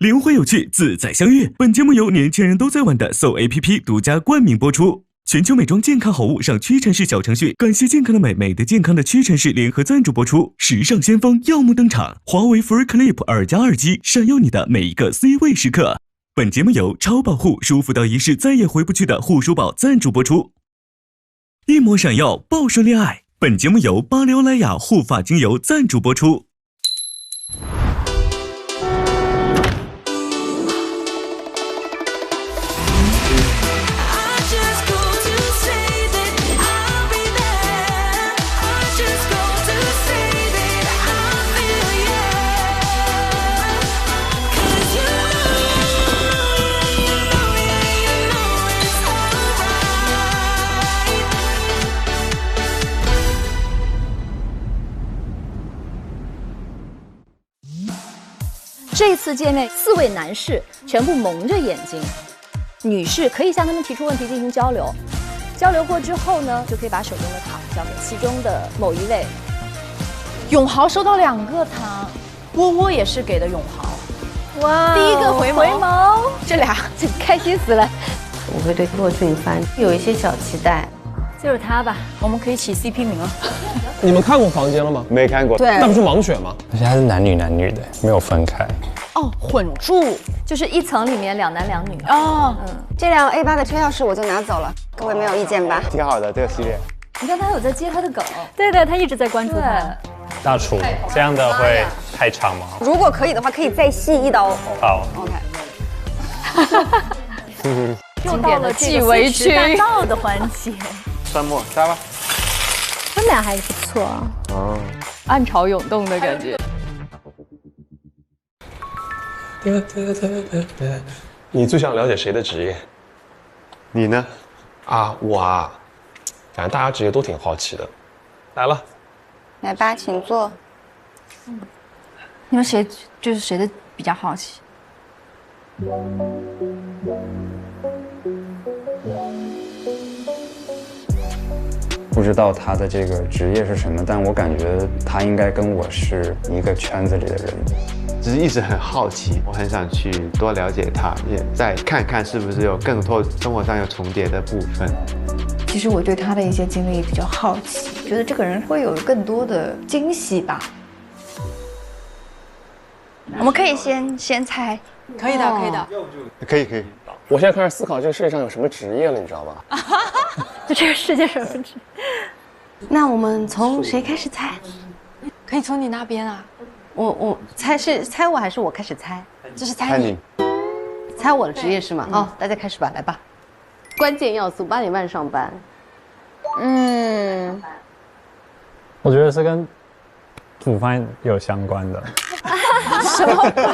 灵活有趣，自在相悦。本节目由年轻人都在玩的 So APP 独家冠名播出。全球美妆健康好物上屈臣氏小程序，感谢健康的美，美的健康的屈臣氏联合赞助播出。时尚先锋耀目登场，华为 Free Clip 2+耳机，闪耀你的每一个 C 位时刻。本节目由超保护舒服到一世再也回不去的护舒宝赞助播出。一抹闪耀，报顺恋爱。本节目由巴黎欧莱雅护发精油赞助播出。这次见面，4位男士全部蒙着眼睛，女士可以向他们提出问题进行交流，交流过之后呢，就可以把手中的糖交给其中的某一位。永豪收到2个糖，窝窝也是给的永豪。哇，第一个回眸，这俩这开心死了。我会对骆俊帆有一些小期待，就是他吧，我们可以起 CP 名了。你们看过房间了吗？没看过。对，那不是盲选吗？而且它是男女的，没有分开。哦，混住就是一层里面2男2女。哦，这辆 A8 的车钥匙我就拿走了，各位没有意见吧？挺好的这个系列。你看他有在接他的梗，对的，他一直在关注他。大厨，这样的会太长吗？如果可以的话，可以再细1刀。好 ，OK。又到了纪委屈大道的环节。蒜末加吧。他们俩还不错啊，暗潮涌动的感觉。你最想了解谁的职业？你呢？我反正大家职业都挺好奇的。来了，来吧，请坐。你们谁的比较好奇？不知道他的这个职业是什么，但我感觉他应该跟我是一个圈子里的人。只是一直很好奇，我很想去多了解他，也再看看是不是有更多生活上有重叠的部分。其实我对他的一些经历比较好奇，觉得这个人会有更多的惊喜吧。我们可以先猜，可以的，可以的，可以。我现在开始思考这个世界上有什么职业了，你知道吧？就这个世界上有职业。那我们从谁开始猜？可以从你那边啊。我猜是猜我还是我开始猜？这是猜你，猜我的职业是吗？哦，大家开始吧，来吧。关键要素8点半上班。我觉得是跟煮饭有相关的。什么鬼？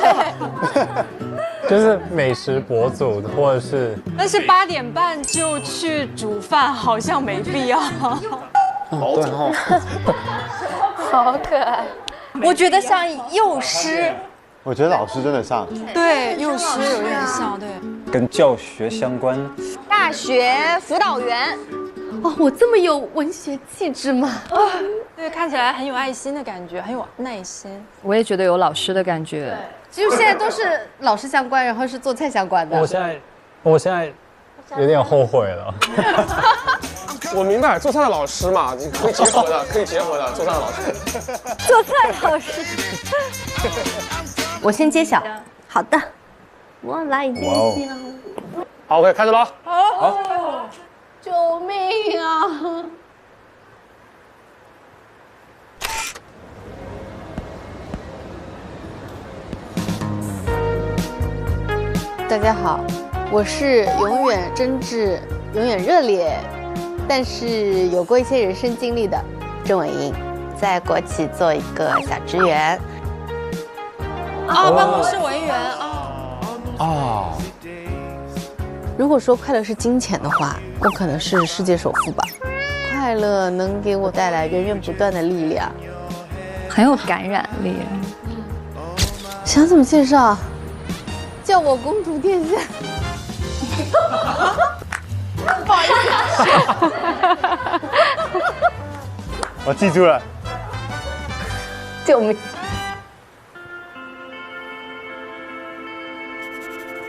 就是美食博主或者是。但是8点半就去煮饭，好像没必要。对哦，好可爱。我觉得像幼师。我觉得老师真的像。对，幼师有点像，对。跟教学相关。大学辅导员。哦，我这么有文学气质吗？对，看起来很有爱心的感觉，很有耐心。我也觉得有老师的感觉。就现在都是老师相关，然后是做菜相关的。我现在有点后悔了。我明白，做菜的老师嘛，你可以结合的，做菜的老师。做菜老师。我先揭晓。好的，我来揭晓。好 ，OK， 开始了。好。救命啊！大家好，我是永远真挚、永远热烈，但是有过一些人生经历的郑伟英，在国企做一个小职员。办公室文员如果说快乐是金钱的话，我可能是世界首富吧。快乐能给我带来源源不断的力量，很有感染力。想怎么介绍？叫我公主殿下。不好意思。我记住了。救命！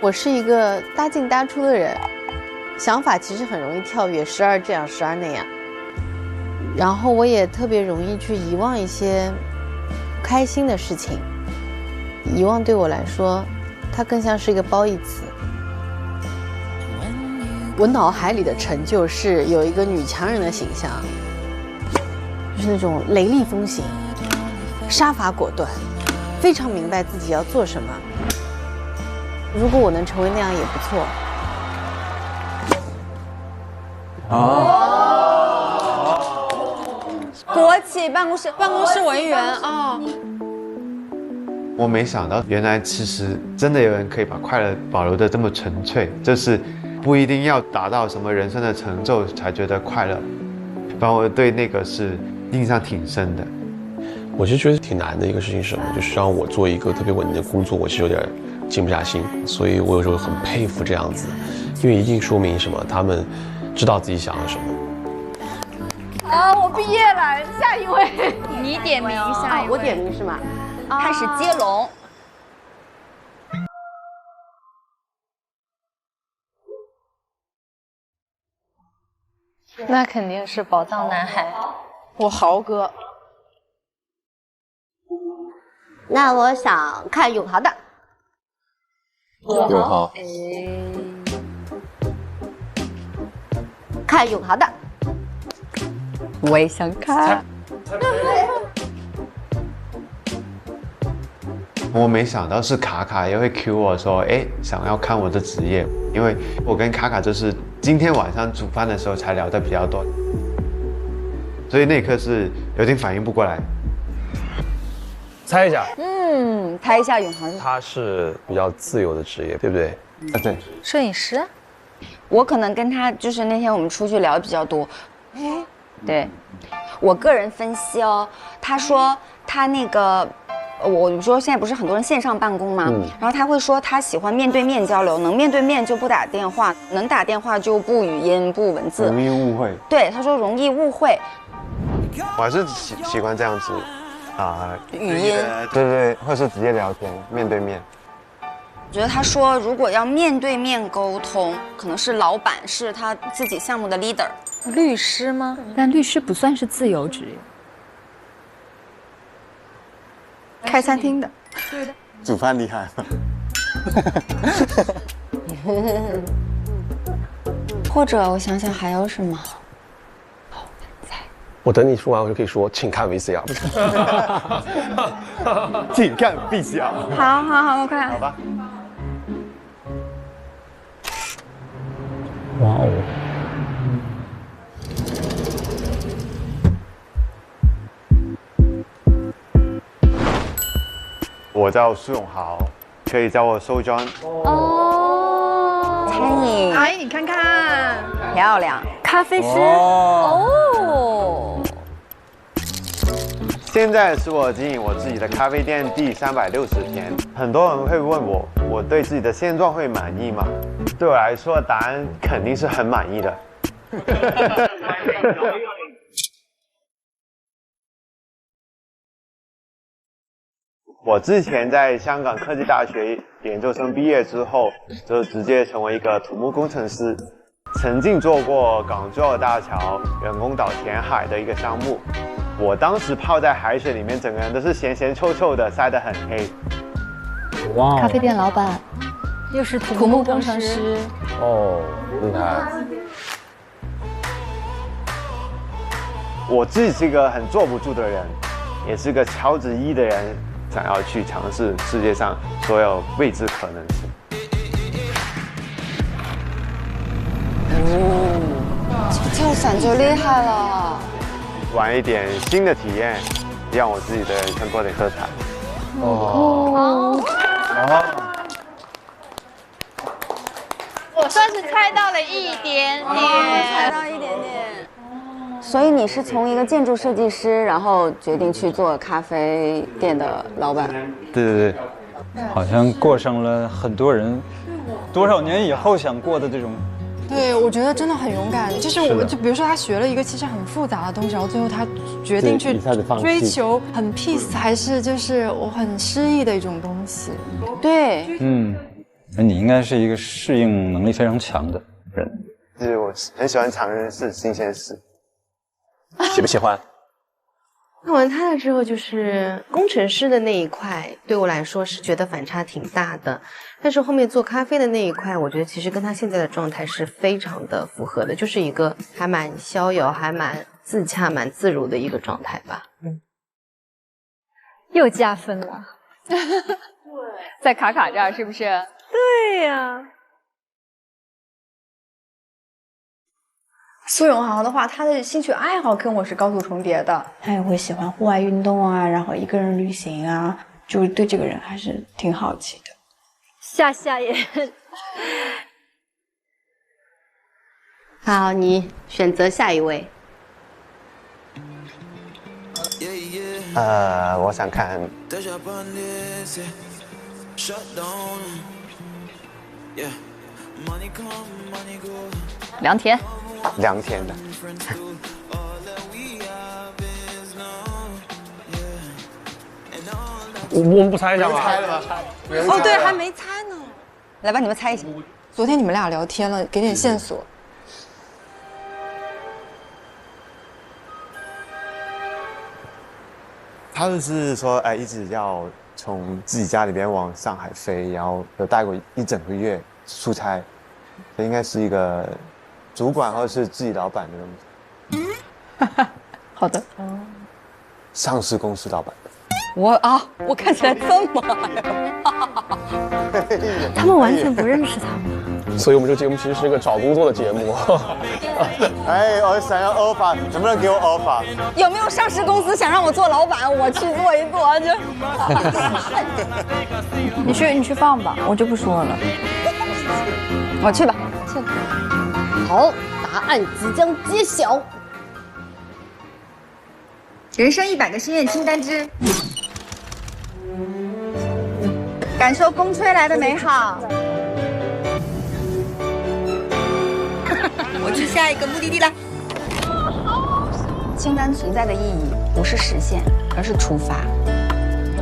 我是一个搭进搭出的人，想法其实很容易跳跃，时而这样，时而那样。然后我也特别容易去遗忘一些开心的事情，遗忘对我来说，它更像是一个褒义词。我脑海里的成就是有一个女强人的形象，就是那种雷厉风行、杀伐果断，非常明白自己要做什么。如果我能成为那样也不错。国企办公室文员啊。我没想到，原来其实真的有人可以把快乐保留得这么纯粹，就是不一定要达到什么人生的成就才觉得快乐。反正我对那个是印象挺深的。我其实觉得挺难的一个事情是什么，就是让我做一个特别稳定的工作，我其实有点静不下心，所以我有时候很佩服这样子，因为一定说明什么，他们知道自己想要什么。我毕业了，下一位，你点名下一位，我点名是吗？开始接龙。那肯定是宝藏男孩，我豪哥。那我想看永豪的。永豪。看永豪的。我也想看。我没想到是卡卡也会 cue 我说，哎，想要看我的职业，因为我跟卡卡就是今天晚上煮饭的时候才聊得比较多，所以那一刻是有点反应不过来。猜一下，猜一下永豪。他是比较自由的职业，对不对？对。摄影师。我可能跟他就是那天我们出去聊的比较多。对，我个人分析哦，他说他那个。我说现在不是很多人线上办公吗？然后他会说他喜欢面对面交流，能面对面就不打电话，能打电话就不语音不文字，容易误会。对，他说容易误会。我还是喜欢这样子语音，对，或是直接聊天，面对面。我觉得他说如果要面对面沟通，可能是老板是他自己项目的 leader。律师吗？但律师不算是自由职业。开餐厅的，对的。煮饭厉害。或者我想想还有什么？我等你说完，我就可以说，请看 VCR。请看 VCR。好，我看。好吧。哇哦。我叫苏永豪，可以叫我收庄。餐饮。哎，你看看，漂亮。咖啡师。现在是我经营我自己的咖啡店第360天。很多人会问我对自己的现状会满意吗？对我来说，答案肯定是很满意的。我之前在香港科技大学研究生毕业之后，就直接成为一个土木工程师，曾经做过港珠澳大桥人工岛填海的一个项目。我当时泡在海水里面，整个人都是咸咸臭臭的，晒得很黑。哇！咖啡店老板，又是土木工程师。哦，厉害。我自己是一个很坐不住的人，也是个超值1的人。想要去尝试世界上所有未知可能性。跳伞就厉害了。玩一点新的体验，让我自己的人生多点色彩。我算是猜到了一点点，猜到一点点。所以你是从一个建筑设计师，然后决定去做咖啡店的老板？对。好像过上了很多人多少年以后想过的这种。对，我觉得真的很勇敢。就比如说他学了一个其实很复杂的东西，然后最后他决定去追求很 peace， 还是就是我很诗意的一种东西。对，那你应该是一个适应能力非常强的人。就是我很喜欢尝试新鲜事。喜不喜欢？看完他了之后，就是工程师的那一块，对我来说是觉得反差挺大的。但是后面做咖啡的那一块，我觉得其实跟他现在的状态是非常的符合的，就是一个还蛮逍遥、还蛮自洽、蛮自如的一个状态吧。又加分了。在卡卡这儿是不是？对呀。苏永豪的话，他的兴趣爱好跟我是高度重叠的，他也会喜欢户外运动啊，然后一个人旅行啊，就是对这个人还是挺好奇的。夏也。好，你选择下一位。我想看。梁田。梁田的。我们不猜一下吗？猜了吧？哦，对，还没猜呢。来吧，你们猜一下。昨天你们俩聊天了，给点线索。他就是说，一直要从自己家里边往上海飞，然后有带过1整个月出差，这应该是一个主管或者是自己老板的东西。好的。上市公司老板。我看起来这么他们完全不认识他吗？所以我们这个节目其实是一个找工作的节目。我想要 offer， 能不能给我 offer？ 有没有上市公司想让我做老板？我去做一做就。你去放吧，我就不说了。我去吧，去吧。好，答案即将揭晓。人生100个心愿清单之，感受风吹来的美好。我去下一个目的地了。清单存在的意义不是实现，而是出发。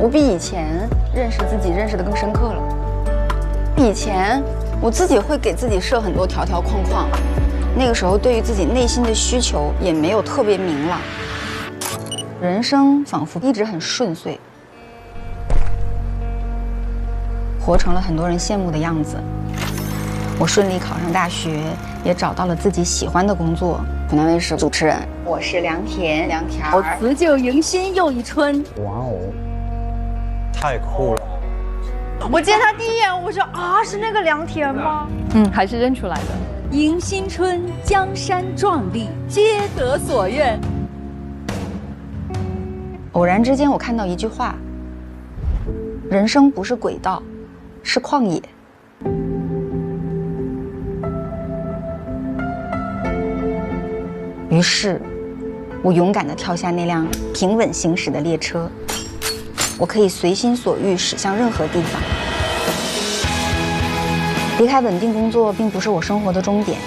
我比以前认识自己认识的更深刻了。以前我自己会给自己设很多条条框框，那个时候对于自己内心的需求也没有特别明朗。人生仿佛一直很顺遂，活成了很多人羡慕的样子。我顺利考上大学，也找到了自己喜欢的工作，湖南卫视主持人。我是梁田，梁田儿。辞旧迎新又一春。哇哦，太酷了！我见他第一眼，我说是那个梁田吗？还是认出来的。迎新春，江山壮丽，皆得所愿。偶然之间，我看到一句话：人生不是轨道，是旷野。于是，我勇敢地跳下那辆平稳行驶的列车，我可以随心所欲驶向任何地方。离开稳定工作并不是我生活的终点，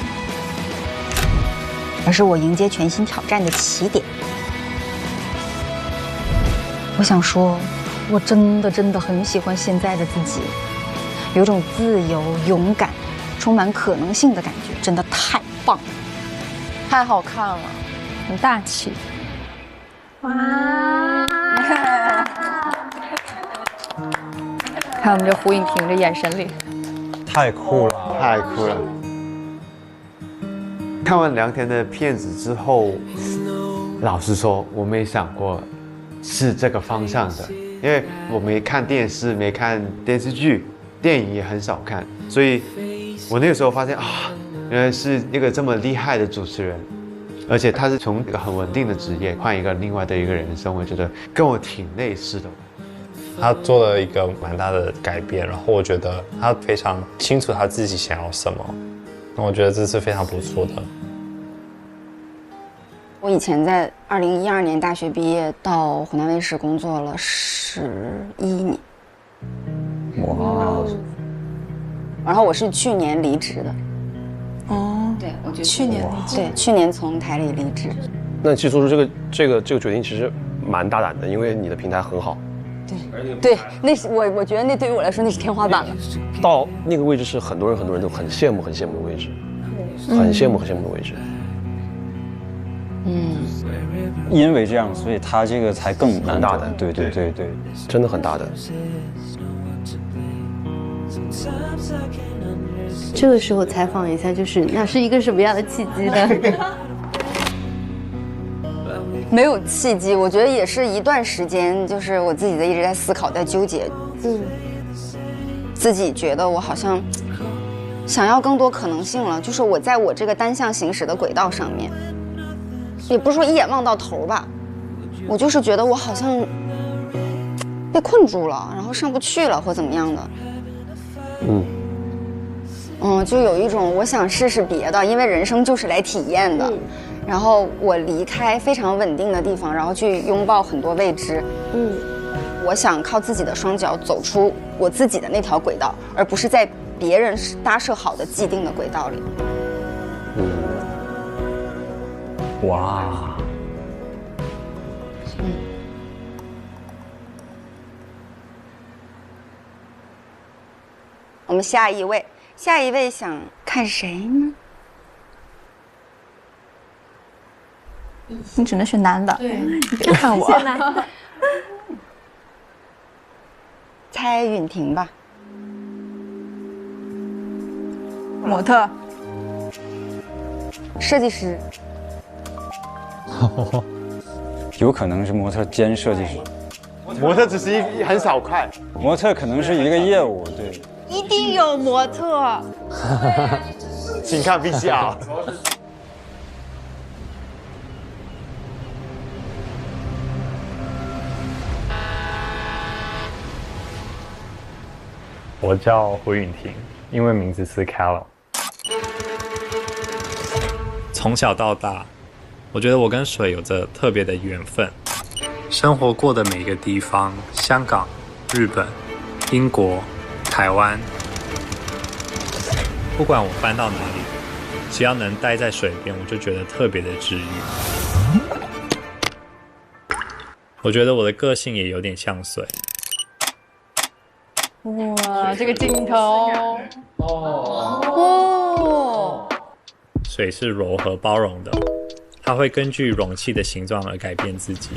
而是我迎接全新挑战的起点。我想说，我真的很喜欢现在的自己，有种自由、勇敢、充满可能性的感觉，真的太棒了，太好看了，很大气。哇！看我们这胡颖婷这眼神里，太酷了，太酷了。看完梁田的片子之后，老实说，我没想过是这个方向的，因为我没看电视，没看电视剧，电影也很少看，所以我那个时候发现原来是一个这么厉害的主持人，而且他是从一个很稳定的职业换一个另外的一个人生，我觉得跟我挺类似的。他做了一个蛮大的改变，然后我觉得他非常清楚他自己想要什么，那我觉得这是非常不错的。我以前在2012年大学毕业，到湖南卫视工作了11年。哇！然后我是去年离职的。对，我就去年离职。对，去年从台里离职。那其实做出这个决定其实蛮大胆的，因为你的平台很好，对，那是我觉得那对于我来说那是天花板了。到那个位置是很多人都很羡慕的位置，很羡慕的位置。因为这样，所以他这个才更难大的。对，真的很大的。这个时候采访一下，就是那是一个什么样的契机呢？没有契机，我觉得也是一段时间，就是我自己一直在思考，在纠结。自己觉得我好像想要更多可能性了，就是我在我这个单向行驶的轨道上面，也不是说一眼望到头吧，我就是觉得我好像被困住了，然后上不去了或怎么样的。就有一种我想试试别的，因为人生就是来体验的。然后我离开非常稳定的地方，然后去拥抱很多未知。我想靠自己的双脚走出我自己的那条轨道，而不是在别人搭设好的既定的轨道里。哇。我们下一位想看谁呢？你只能选男的，对，你别看我。猜允婷吧。模特，设计师，有可能是模特兼设计师。模特只是一很小块，模特可能是一个业务，对。一定有模特。请看 VCR。我叫胡允婷，英文名字是 Callum。从小到大，我觉得我跟水有着特别的缘分。生活过的每一个地方，香港、日本、英国、台湾，不管我搬到哪里，只要能待在水边，我就觉得特别的治愈。我觉得我的个性也有点像水。哇，这个镜头哦，水是柔和包容的，它会根据容器的形状而改变自己。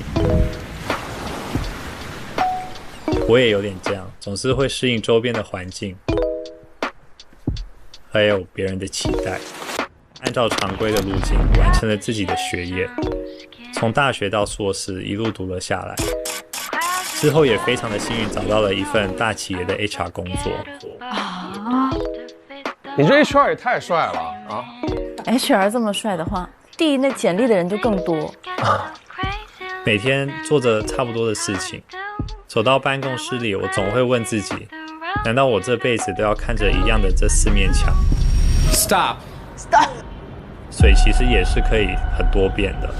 我也有点这样，总是会适应周边的环境，还有别人的期待，按照常规的路径完成了自己的学业，从大学到硕士一路读了下来。之后也非常的幸运找到了一份大企业的 HR 工作。你这 HR 也太帅了啊 ！HR 这么帅的话，递那简历的人就更多。每天做着差不多的事情，走到办公室里，我总会问自己：难道我这辈子都要看着一样的这4面墙 ？Stop。水其实也是可以很多变的。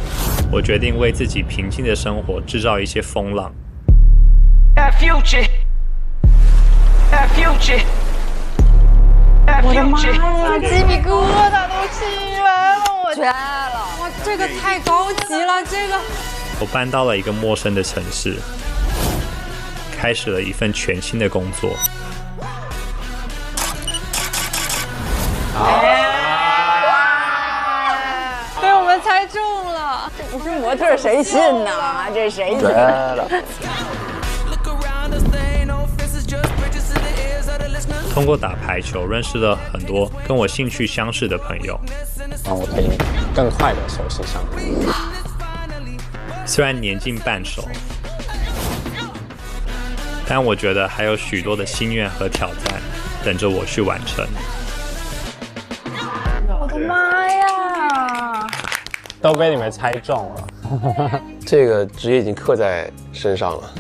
我决定为自己平静的生活制造一些风浪。我的妈呀，鸡皮疙瘩都起来了，我绝了！哇，这个太高级了，这个。我搬到了一个陌生的城市，开始了一份全新的工作。被我们猜中了，这不是模特谁信呐？这谁信？通过打排球认识了很多跟我兴趣相似的朋友，让我可以更快的熟悉上。虽然年近半熟，但我觉得还有许多的心愿和挑战等着我去完成。我的妈呀！都被你们猜中了。这个职业已经刻在身上了，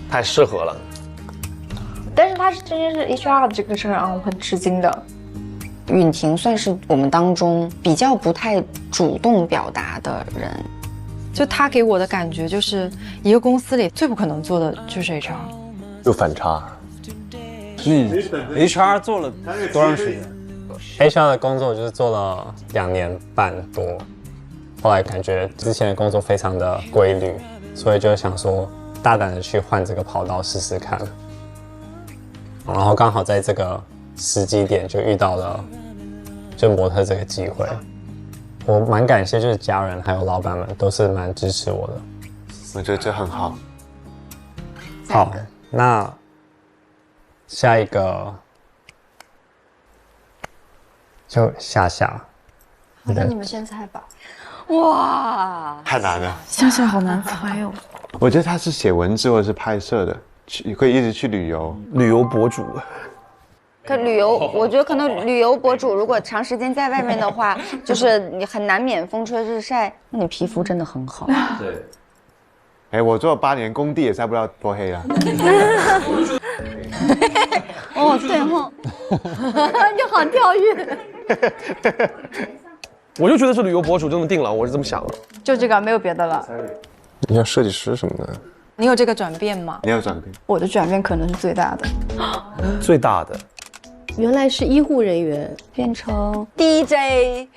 太适合了。但是他是真的是 HR 的这个事儿让我很吃惊的。允婷算是我们当中比较不太主动表达的人，就他给我的感觉就是一个公司里最不可能做的就是 HR， 有反差。HR 做了多长时间 ？HR 的工作就是做了2年半多，后来感觉之前的工作非常的规律，所以就想说大胆的去换这个跑道试试看，然后刚好在这个时机点就遇到了就模特这个机会。我蛮感谢，就是家人还有老板们都是蛮支持我的。我觉得这很好。好，那下一个就夏夏。好，那你们先猜吧。哇，太难了。夏夏好难猜哦。我觉得他是写文字或者是拍摄的，可以一直去旅游。旅游博主。可旅游，我觉得可能旅游博主如果长时间在外面的话，就是你很难免风吹日晒，那你皮肤真的很好。对。哎，我做了8年工地也晒不到多黑啊。哦，对哦，你好跳跃。我就觉得是旅游博主，就这么定了，我是这么想的。就这个，没有别的了。你像设计师什么的，你有这个转变吗？你有转变。我的转变可能是最大的。最大的。原来是医护人员变成 DJ，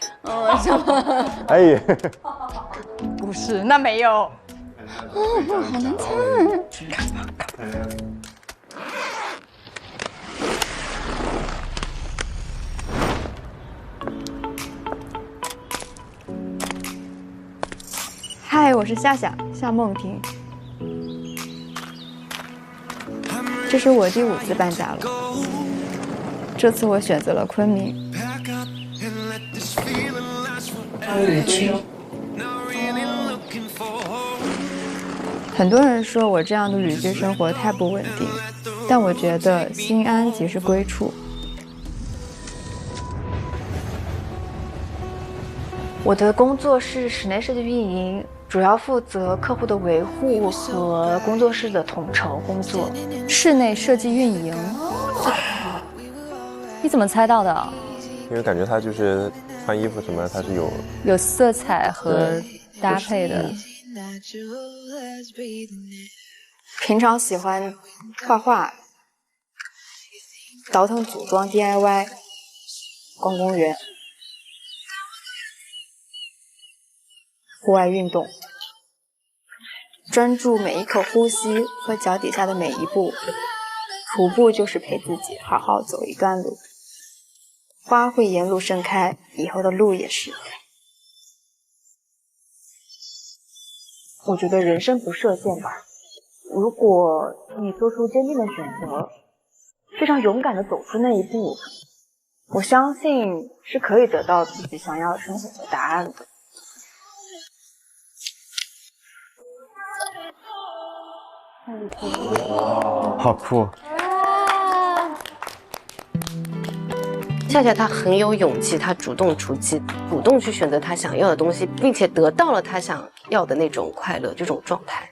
什么？哎呀，不是，那没有。哦，好难猜。看吧，看吧。嗨，我是夏夏，夏梦婷。这是我第5次搬家了，这次我选择了昆明。旅居。很多人说我这样的旅居生活太不稳定，但我觉得心安即是归处。我的工作是室内设计运营，主要负责客户的维护和工作室的统筹工作。室内设计运营，你怎么猜到的？因为感觉他就是穿衣服什么，他是有色彩和搭配的。平常喜欢画画、倒腾组装 DIY、逛公园、户外运动，专注每一口呼吸和脚底下的每一步。徒步就是陪自己好好走一段路。花会沿路盛开，以后的路也是。我觉得人生不设限吧。如果你做出坚定的选择，非常勇敢地走出那一步，我相信是可以得到自己想要的生活的答案的。好酷！夏夏她很有勇气，她主动出击，主动去选择她想要的东西，并且得到了她想要的那种快乐，这种状态，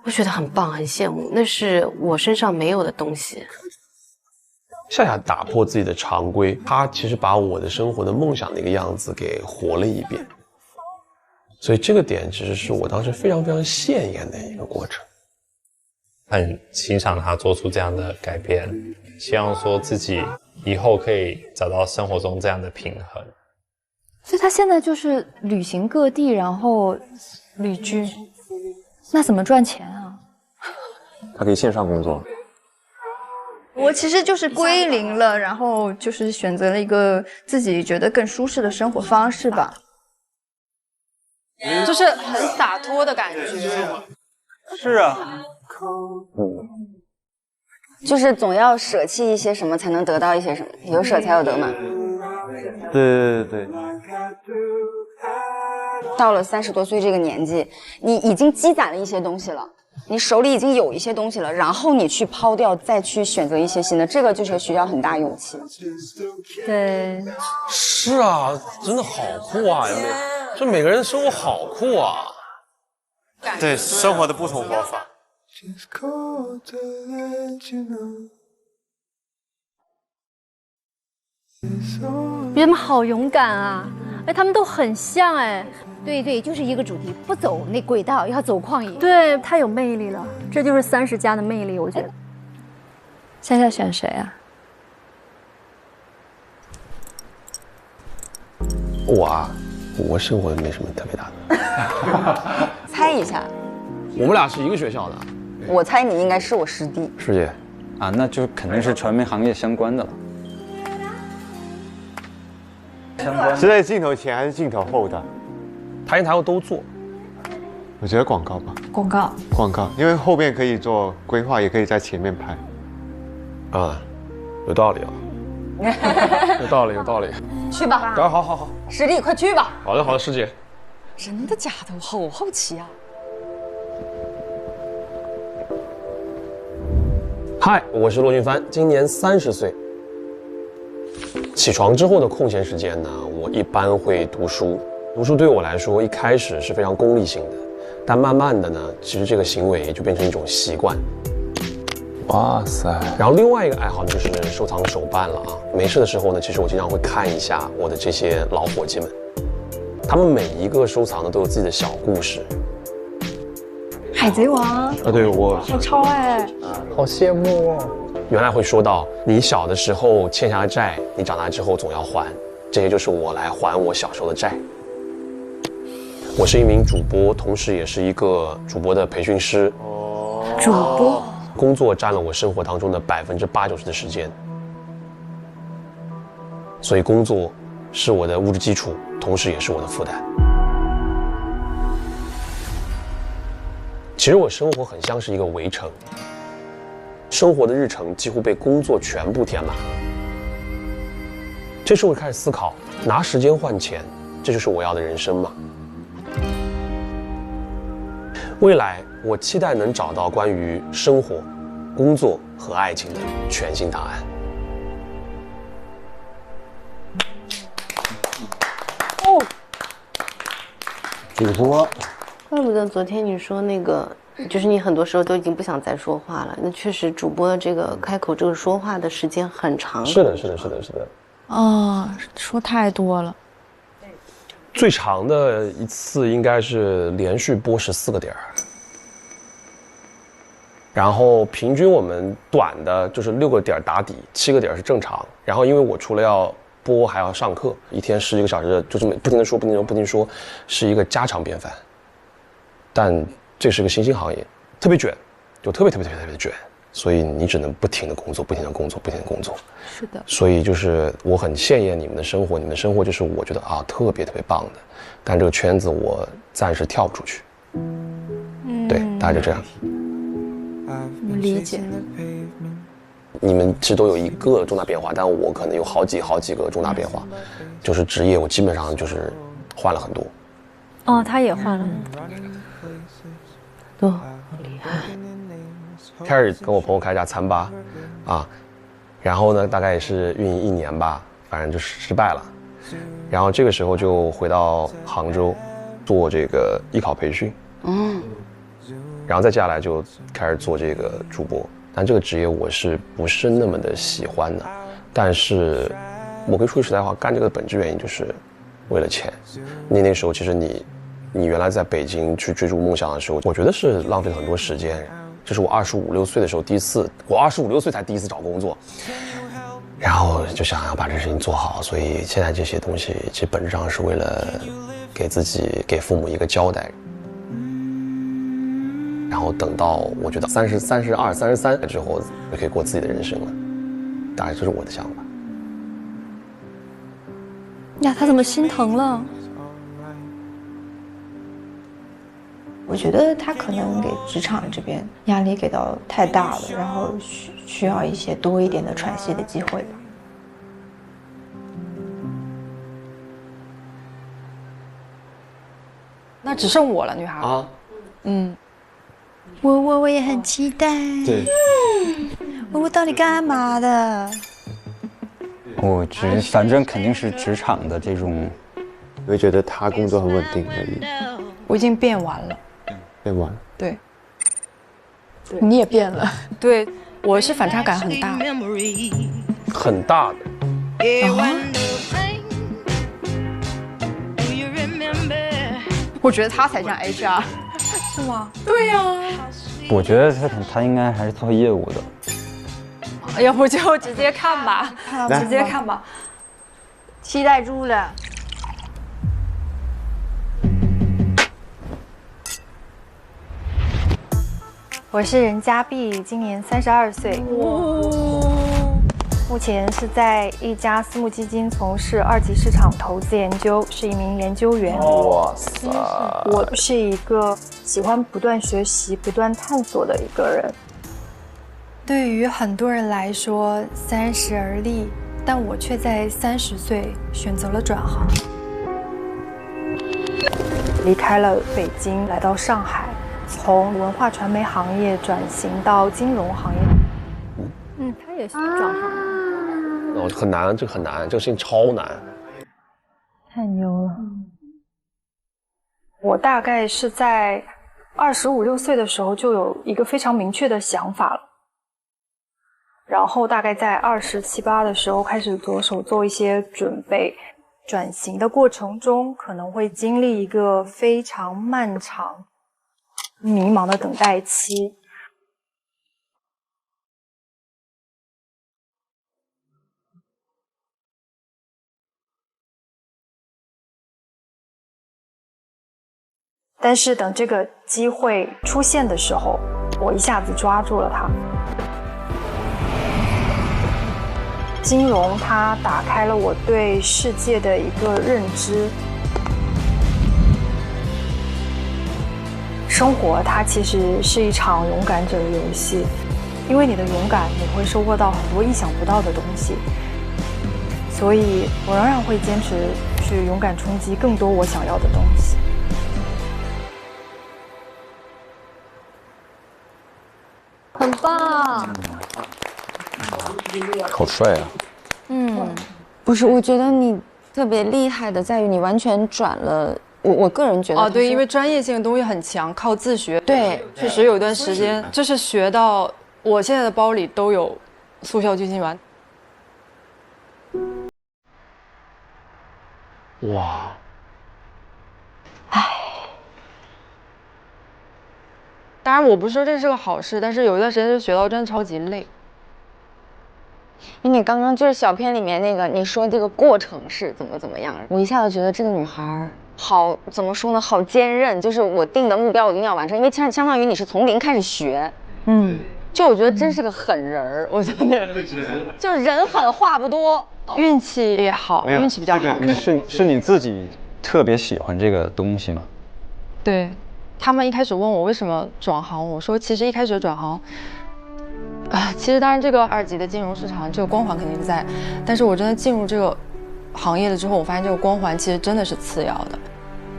我觉得很棒，很羡慕，那是我身上没有的东西。夏夏打破自己的常规，她其实把我的生活的梦想的一个样子给活了一遍，所以这个点其实是我当时非常非常羡艳的一个过程。很欣赏他做出这样的改变，希望说自己以后可以找到生活中这样的平衡。所以他现在就是旅行各地，然后旅居，那怎么赚钱啊？他可以线上工作。我其实就是归零了，然后就是选择了一个自己觉得更舒适的生活方式吧，就是很洒脱的感觉。是啊。就是总要舍弃一些什么才能得到一些什么，有舍才有得嘛。对。到了30多岁这个年纪，你已经积攒了一些东西了，你手里已经有一些东西了，然后你去抛掉，再去选择一些新的，这个就是需要很大勇气。对，是啊，真的好酷啊！这每个人的生活好酷啊。对，生活的不同活法。你们好勇敢啊！哎，他们都很像哎。对，就是一个主题，不走那轨道，要走旷野。对，太有魅力了，这就是30+的魅力，我觉得。夏夏选谁啊？我生活没什么特别大的。猜一下。我们俩是一个学校的。我猜你应该是我师弟。师姐，啊，那就肯定是传媒行业相关的了。是在镜头前还是镜头后的？台前台后都做。我觉得广告吧。广告，因为后面可以做规划，也可以在前面拍。啊，有道理啊。有道理。去吧。好。师弟，快去吧。好的，师姐。真的假的？我好奇啊。嗨，我是骆俊帆，今年30岁。起床之后的空闲时间呢，我一般会读书。读书对我来说，一开始是非常功利性的，但慢慢的呢，其实这个行为就变成一种习惯。哇塞！然后另外一个爱好呢，就是收藏手办了啊。没事的时候呢，其实我经常会看一下我的这些老伙计们，他们每一个收藏的都有自己的小故事。海贼王啊，对我超爱，好羡慕哦。原来会说到你小的时候欠下的债，你长大之后总要还，这些就是我来还我小时候的债。我是一名主播，同时也是一个主播的培训师。主播工作占了我生活当中的80%-90%的时间，所以工作是我的物质基础，同时也是我的负担。其实我生活很像是一个围城，生活的日程几乎被工作全部填满。这时候我开始思考，拿时间换钱，这就是我要的人生吗？未来我期待能找到关于生活、工作和爱情的全新答案。哦，主播，怪不得昨天你说那个，就是你很多时候都已经不想再说话了。那确实，主播的这个开口这个说话的时间很长。是的。哦，说太多了。最长的一次应该是连续播14个点，然后平均我们短的就是6个点打底，7个点是正常。然后因为我除了要播还要上课，一天11个小时，就这么不停地说，是一个家常便饭。但这是个新兴行业，特别卷，就特别卷，所以你只能不停地工作。是的。所以就是我很羡艳你们的生活，你们的生活就是我觉得啊特别棒的，但这个圈子我暂时跳不出去。对，大概就这样。理解。你们其实都有一个重大变化，但我可能有好几个重大变化，就是职业我基本上就是换了很多。哦，他也换了。好厉害。开始跟我朋友开一家餐吧，啊，然后呢，大概也是运营1年吧，反正就失败了。然后这个时候就回到杭州，做这个艺考培训。然后再接下来就开始做这个主播，但这个职业我是不是那么的喜欢呢？但是我可以说句实在话，干这个本质原因就是为了钱。那时候其实你原来在北京去追逐梦想的时候，我觉得是浪费了很多时间。这是我25、26岁的时候我25、26岁才第一次找工作，然后就想要把这事情做好，所以现在这些东西其实本质上是为了给自己、给父母一个交代。然后等到我觉得32、33之后，就可以过自己的人生了。大概这是我的想法。呀，他怎么心疼了？我觉得他可能给职场这边压力给到太大了，然后需要一些多一点的喘息的机会吧。那只剩我了，女孩啊。我也很期待。对。我到底干嘛的？反正肯定是职场的这种，我会觉得他工作很稳定而已。我已经变完了。变完了。对。你也变了。对，我是反差感很大。很大的。我觉得他才像 HR。是吗？对呀。我觉得他应该还是做业务的。要不就直接看吧，直接看吧。期待住了。我是任嘉碧，今年32岁。目前是在一家私募基金从事2级市场投资研究，是一名研究员。哇塞！我是一个喜欢不断学习、不断探索的一个人。对于很多人来说，30而立，但我却在30岁选择了转行，离开了北京，来到上海，从文化传媒行业转型到金融行业。他也是转行。哦，很难，这个很难，这个事情超难。太牛了！我大概是在25、26岁的时候就有一个非常明确的想法了，然后大概在27、28的时候开始着手做一些准备。转型的过程中可能会经历一个非常漫长、迷茫的等待期。但是等这个机会出现的时候，我一下子抓住了它。金融它打开了我对世界的一个认知，生活它其实是一场勇敢者的游戏，因为你的勇敢，你会收获到很多意想不到的东西，所以我仍然会坚持去勇敢冲击更多我想要的东西。很棒。好帅啊！不是，我觉得你特别厉害的在于你完全转了。我个人觉得对，因为专业性的东西很强，靠自学。对，确实有一段时间，就是学到我现在的包里都有速效救心丸。哇！当然，我不是说这是个好事，但是有一段时间就学到真的超级累。因为你刚刚就是小片里面那个，你说这个过程是怎么样，我一下子觉得这个女孩好怎么说呢，好坚韧，就是我定的目标我一定要完成，因为相当于你是从零开始学，就我觉得真是个狠人儿，我觉得就是人狠话不多，运气也好，运气比较好。是你自己特别喜欢这个东西吗？对，他们一开始问我为什么转行，我说其实一开始转行。其实当然这个2级的金融市场这个光环肯定在，但是我真的进入这个行业了之后，我发现这个光环其实真的是次要的。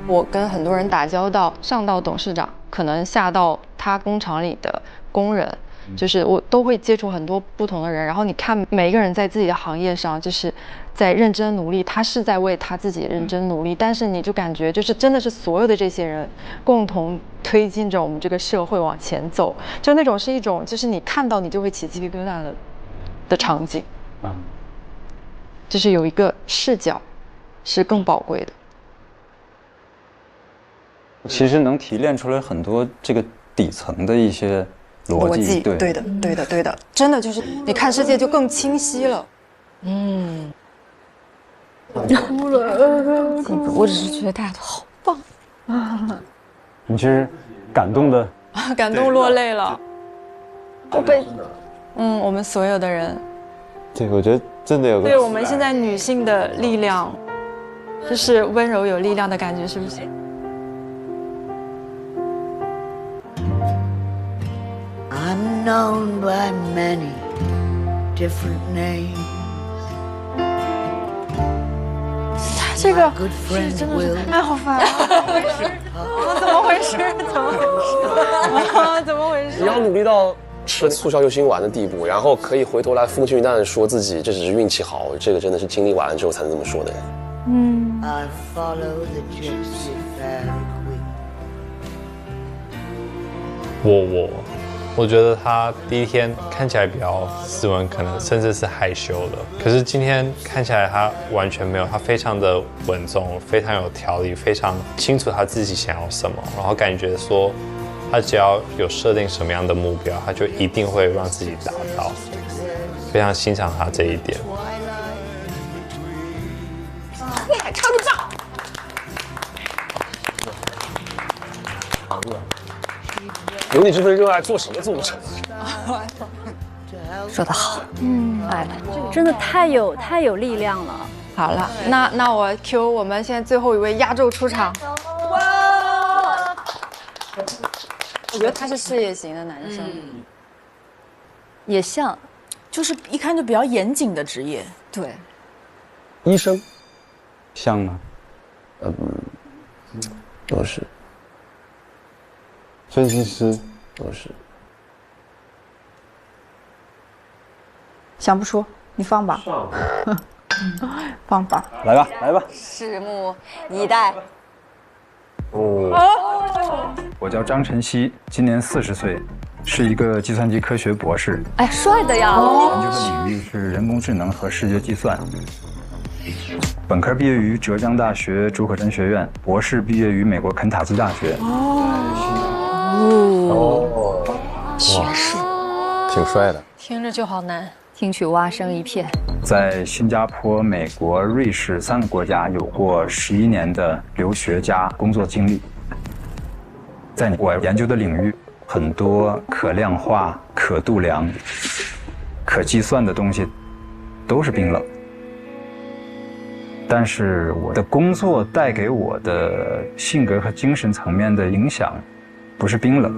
我跟很多人打交道，上到董事长，可能下到他工厂里的工人，就是我都会接触很多不同的人，然后你看每一个人在自己的行业上就是在认真努力，他是在为他自己认真努力，但是你就感觉就是真的是所有的这些人共同推进着我们这个社会往前走，就那种是一种就是你看到你就会起鸡皮疙瘩的场景，就是有一个视角是更宝贵的。其实能提炼出来很多这个底层的一些逻辑，对的，真的就是你看世界就更清晰了。哭了，我只是觉得大家都好棒你其实感动的，感动落泪了。我们所有的人，对，我觉得真的有个，对我们现在女性的力量，就是温柔有力量的感觉，是不是？I'm known by many different names. 他这个是真的是，哎，好烦啊！怎么回事？怎么回事？你要努力到吃速效救心丸的地步，然后可以回头来风轻云淡的说自己这只是运气好，这个真的是经历完了之后才能这么说的人。I follow the gypsy fairy queen. 我觉得他第一天看起来比较斯文，可能甚至是害羞的。可是今天看起来他完全没有，他非常的稳重，非常有条理，非常清楚他自己想要什么，然后感觉说他只要有设定什么样的目标，他就一定会让自己达到。非常欣赏他这一点。你还唱得照。有你这份热爱，做什么做不成。说得好，哎，真的太有力量了。好了，那我 Q 我们现在最后一位压轴出场。哇！我觉得他是事业型的男生，也像，就是一看就比较严谨的职业。对，医生像吗？都是。分析师都是。想不出，你放吧。放吧。来吧，来吧。拭目以待。我叫张晨曦，今年40岁，是一个计算机科学博士。哎，帅的呀！研究的领域是人工智能和视觉计算。本科毕业于浙江大学竺可桢学院，博士毕业于美国肯塔基大学。学术，挺帅的。听着就好难，听取蛙声一片。在新加坡、美国、瑞士3个国家有过11年的留学加工作经历。在我研究的领域，很多可量化、可度量、可计算的东西都是冰冷。但是我的工作带给我的性格和精神层面的影响，不是冰冷，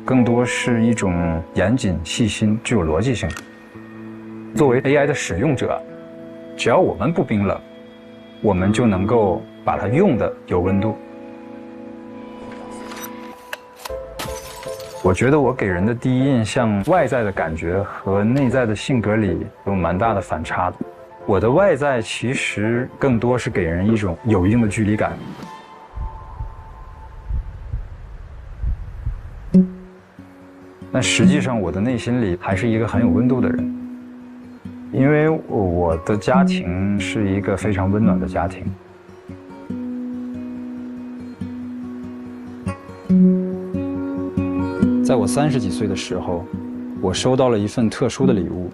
更多是一种严谨、细心、具有逻辑性。作为 AI 的使用者，只要我们不冰冷，我们就能够把它用的有温度。我觉得我给人的第一印象，外在的感觉和内在的性格里有蛮大的反差的。我的外在其实更多是给人一种有一定的距离感。但实际上我的内心里还是一个很有温度的人。因为我的家庭是一个非常温暖的家庭。在我30几岁的时候，我收到了一份特殊的礼物，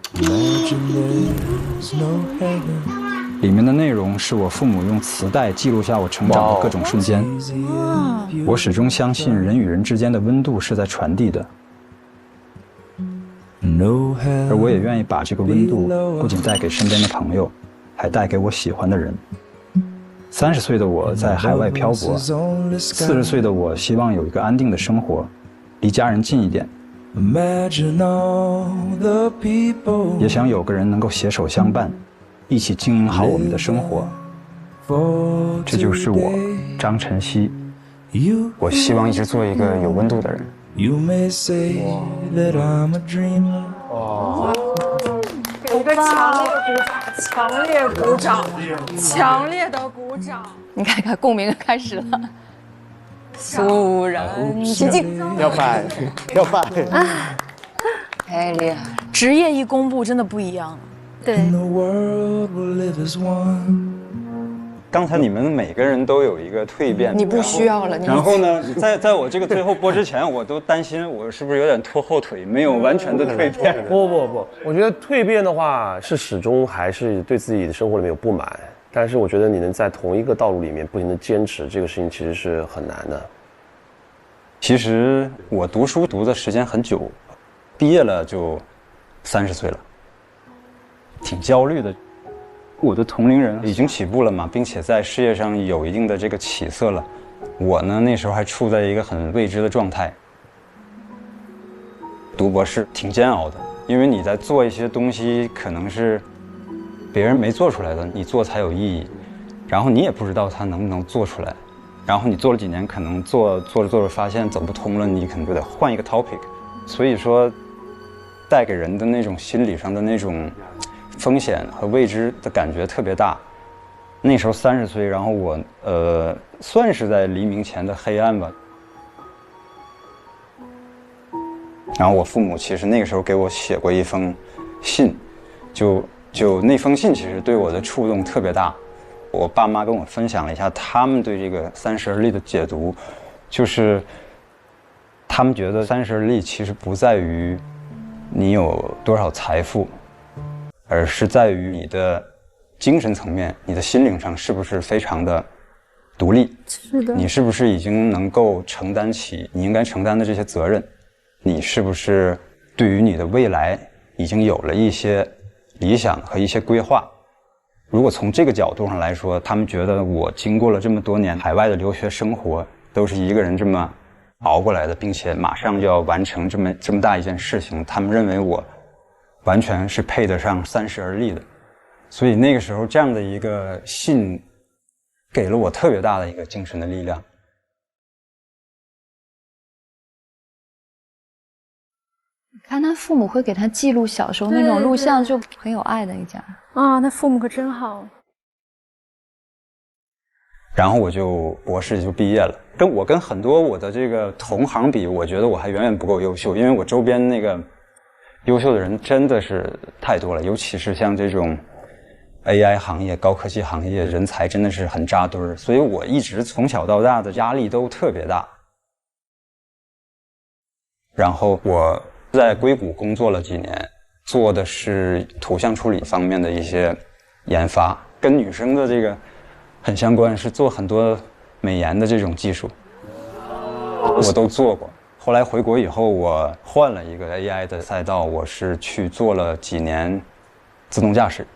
里面的内容是我父母用磁带记录下我成长的各种瞬间。我始终相信人与人之间的温度是在传递的。而我也愿意把这个温度不仅带给身边的朋友，还带给我喜欢的人。30岁的我在海外漂泊，40岁的我希望有一个安定的生活，离家人近一点，也想有个人能够携手相伴，一起经营好我们的生活。这就是我，张晨曦。我希望一直做一个有温度的人。You may say that I'm a dreamer. 给一个强烈鼓掌，强烈的鼓掌！你看看，共鸣开始了。肃然起敬，要拜，要拜啊！太厉害！职业一公布，真的不一样了。对。刚才你们每个人都有一个蜕变，你不需要了。然后呢，在我这个最后播之前，我都担心我是不是有点拖后腿，没有完全的蜕变。不，我觉得蜕变的话是始终还是对自己的生活里面有不满，但是我觉得你能在同一个道路里面不停的坚持，这个事情其实是很难的。其实我读书读的时间很久，毕业了就30岁了，挺焦虑的。我的同龄人已经起步了嘛，并且在事业上有一定的这个起色了。我呢，那时候还处在一个很未知的状态。读博士挺煎熬的，因为你在做一些东西，可能是别人没做出来的，你做才有意义。然后你也不知道它能不能做出来。然后你做了几年，可能做着发现走不通了，你可能就得换一个 topic。所以说，带给人的那种心理上的那种风险和未知的感觉特别大。那时候30岁，然后我算是在黎明前的黑暗吧。然后我父母其实那个时候给我写过一封信，就那封信其实对我的触动特别大。我爸妈跟我分享了一下他们对这个30而立的解读，就是他们觉得30而立其实不在于你有多少财富，而是在于你的精神层面，你的心灵上是不是非常的独立？是的。你是不是已经能够承担起你应该承担的这些责任？你是不是对于你的未来已经有了一些理想和一些规划？如果从这个角度上来说，他们觉得我经过了这么多年海外的留学生活，都是一个人这么熬过来的，并且马上就要完成这么大一件事情，他们认为我完全是配得上三十而立的。所以那个时候这样的一个信给了我特别大的一个精神的力量。看他父母会给他记录小时候那种录像，就很有爱的一家啊，那父母可真好。然后我就博士就毕业了，跟很多我的这个同行比，我觉得我还远远不够优秀，因为我周边那个优秀的人真的是太多了，尤其是像这种 AI 行业、高科技行业，人才真的是很扎堆儿，所以我一直从小到大的压力都特别大。然后我在硅谷工作了几年，做的是图像处理方面的一些研发，跟女生的这个很相关，是做很多美颜的这种技术，我都做过。后来回国以后，我换了一个 AI 的赛道，我是去做了几年自动驾驶。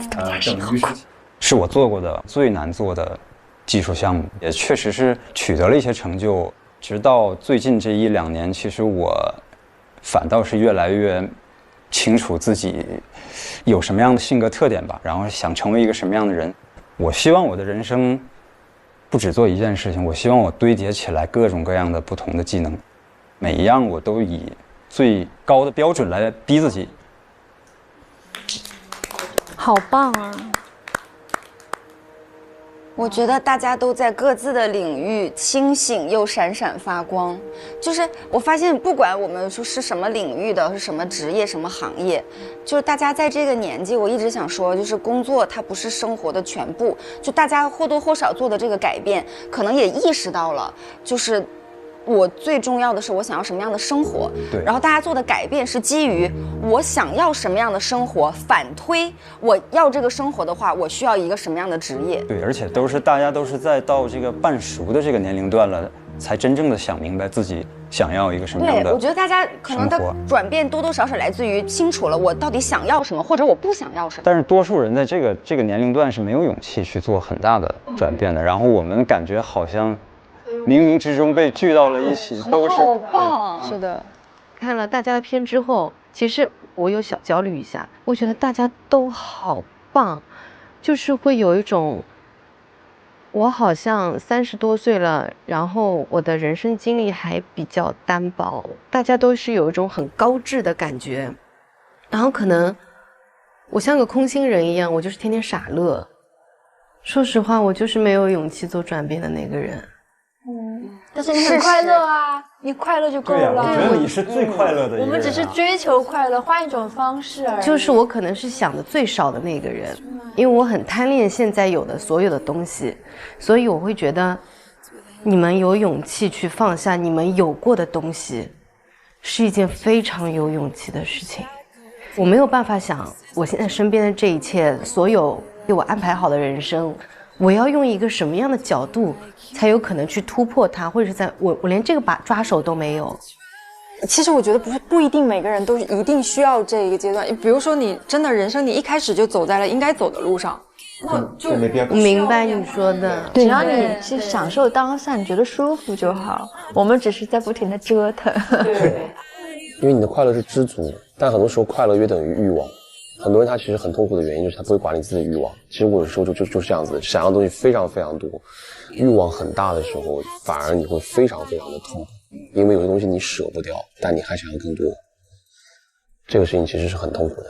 自动驾驶好酷，是我做过的最难做的技术项目，也确实是取得了一些成就。直到最近这1-2年，其实我反倒是越来越清楚自己有什么样的性格特点吧，然后想成为一个什么样的人。我希望我的人生不只做一件事情，我希望我堆叠起来各种各样的不同的技能，每一样我都以最高的标准来逼自己。好棒啊！我觉得大家都在各自的领域清醒又闪闪发光。就是我发现，不管我们说是什么领域的，是什么职业、什么行业，就是大家在这个年纪，我一直想说，就是工作它不是生活的全部。就大家或多或少做的这个改变，可能也意识到了，就是我最重要的是我想要什么样的生活。对。然后大家做的改变是基于我想要什么样的生活，反推我要这个生活的话，我需要一个什么样的职业。对，而且大家都是在到这个半熟的这个年龄段了，才真正的想明白自己想要一个什么样的。对，我觉得大家可能的转变多多少少来自于清楚了我到底想要什么，或者我不想要什么。但是多数人在这个年龄段是没有勇气去做很大的转变的。然后我们感觉好像冥冥之中被聚到了一起，都是好棒。是的，看了大家的片之后，其实我有小焦虑一下，我觉得大家都好棒，就是会有一种我好像30多岁了，然后我的人生经历还比较单薄，大家都是有一种很高质的感觉，然后可能我像个空心人一样，我就是天天傻乐。说实话，我就是没有勇气做转变的那个人。但是你很快乐啊，你快乐就够了。对啊，我觉得你是最快乐的一个人啊。我们只是追求快乐，换一种方式而已。就是我可能是想的最少的那个人，因为我很贪恋现在有的所有的东西，所以我会觉得你们有勇气去放下你们有过的东西，是一件非常有勇气的事情。我没有办法想我现在身边的这一切，所有给我安排好的人生，我要用一个什么样的角度才有可能去突破它，或者是在我连这个抓手都没有。其实我觉得不一定每个人都一定需要这一个阶段。比如说你真的人生你一开始就走在了应该走的路上，那就我明白你说的。只要你是享受当下，你觉得舒服就好。我们只是在不停的折腾。对，因为你的快乐是知足，但很多时候快乐约等于欲望。很多人他其实很痛苦的原因就是他不会管理自己的欲望。其实我有时候就是这样子，想要的东西非常非常多，欲望很大的时候，反而你会非常非常的痛苦，因为有些东西你舍不掉，但你还想要更多，这个事情其实是很痛苦的。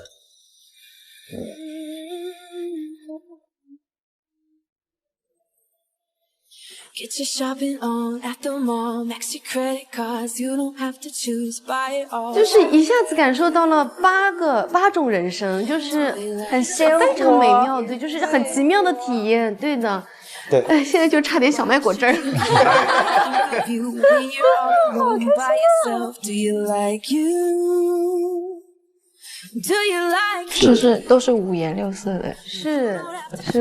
Get your shopping on at the mall, max your credit cards, you don't have to choose, buy it all. 就是一下子感受到了8种人生，就是很鲜活，非常美妙，对，就是很奇妙的体验，对的。对，哎，现在就差点小麦果汁儿。Do you like 是都是五颜六色的，是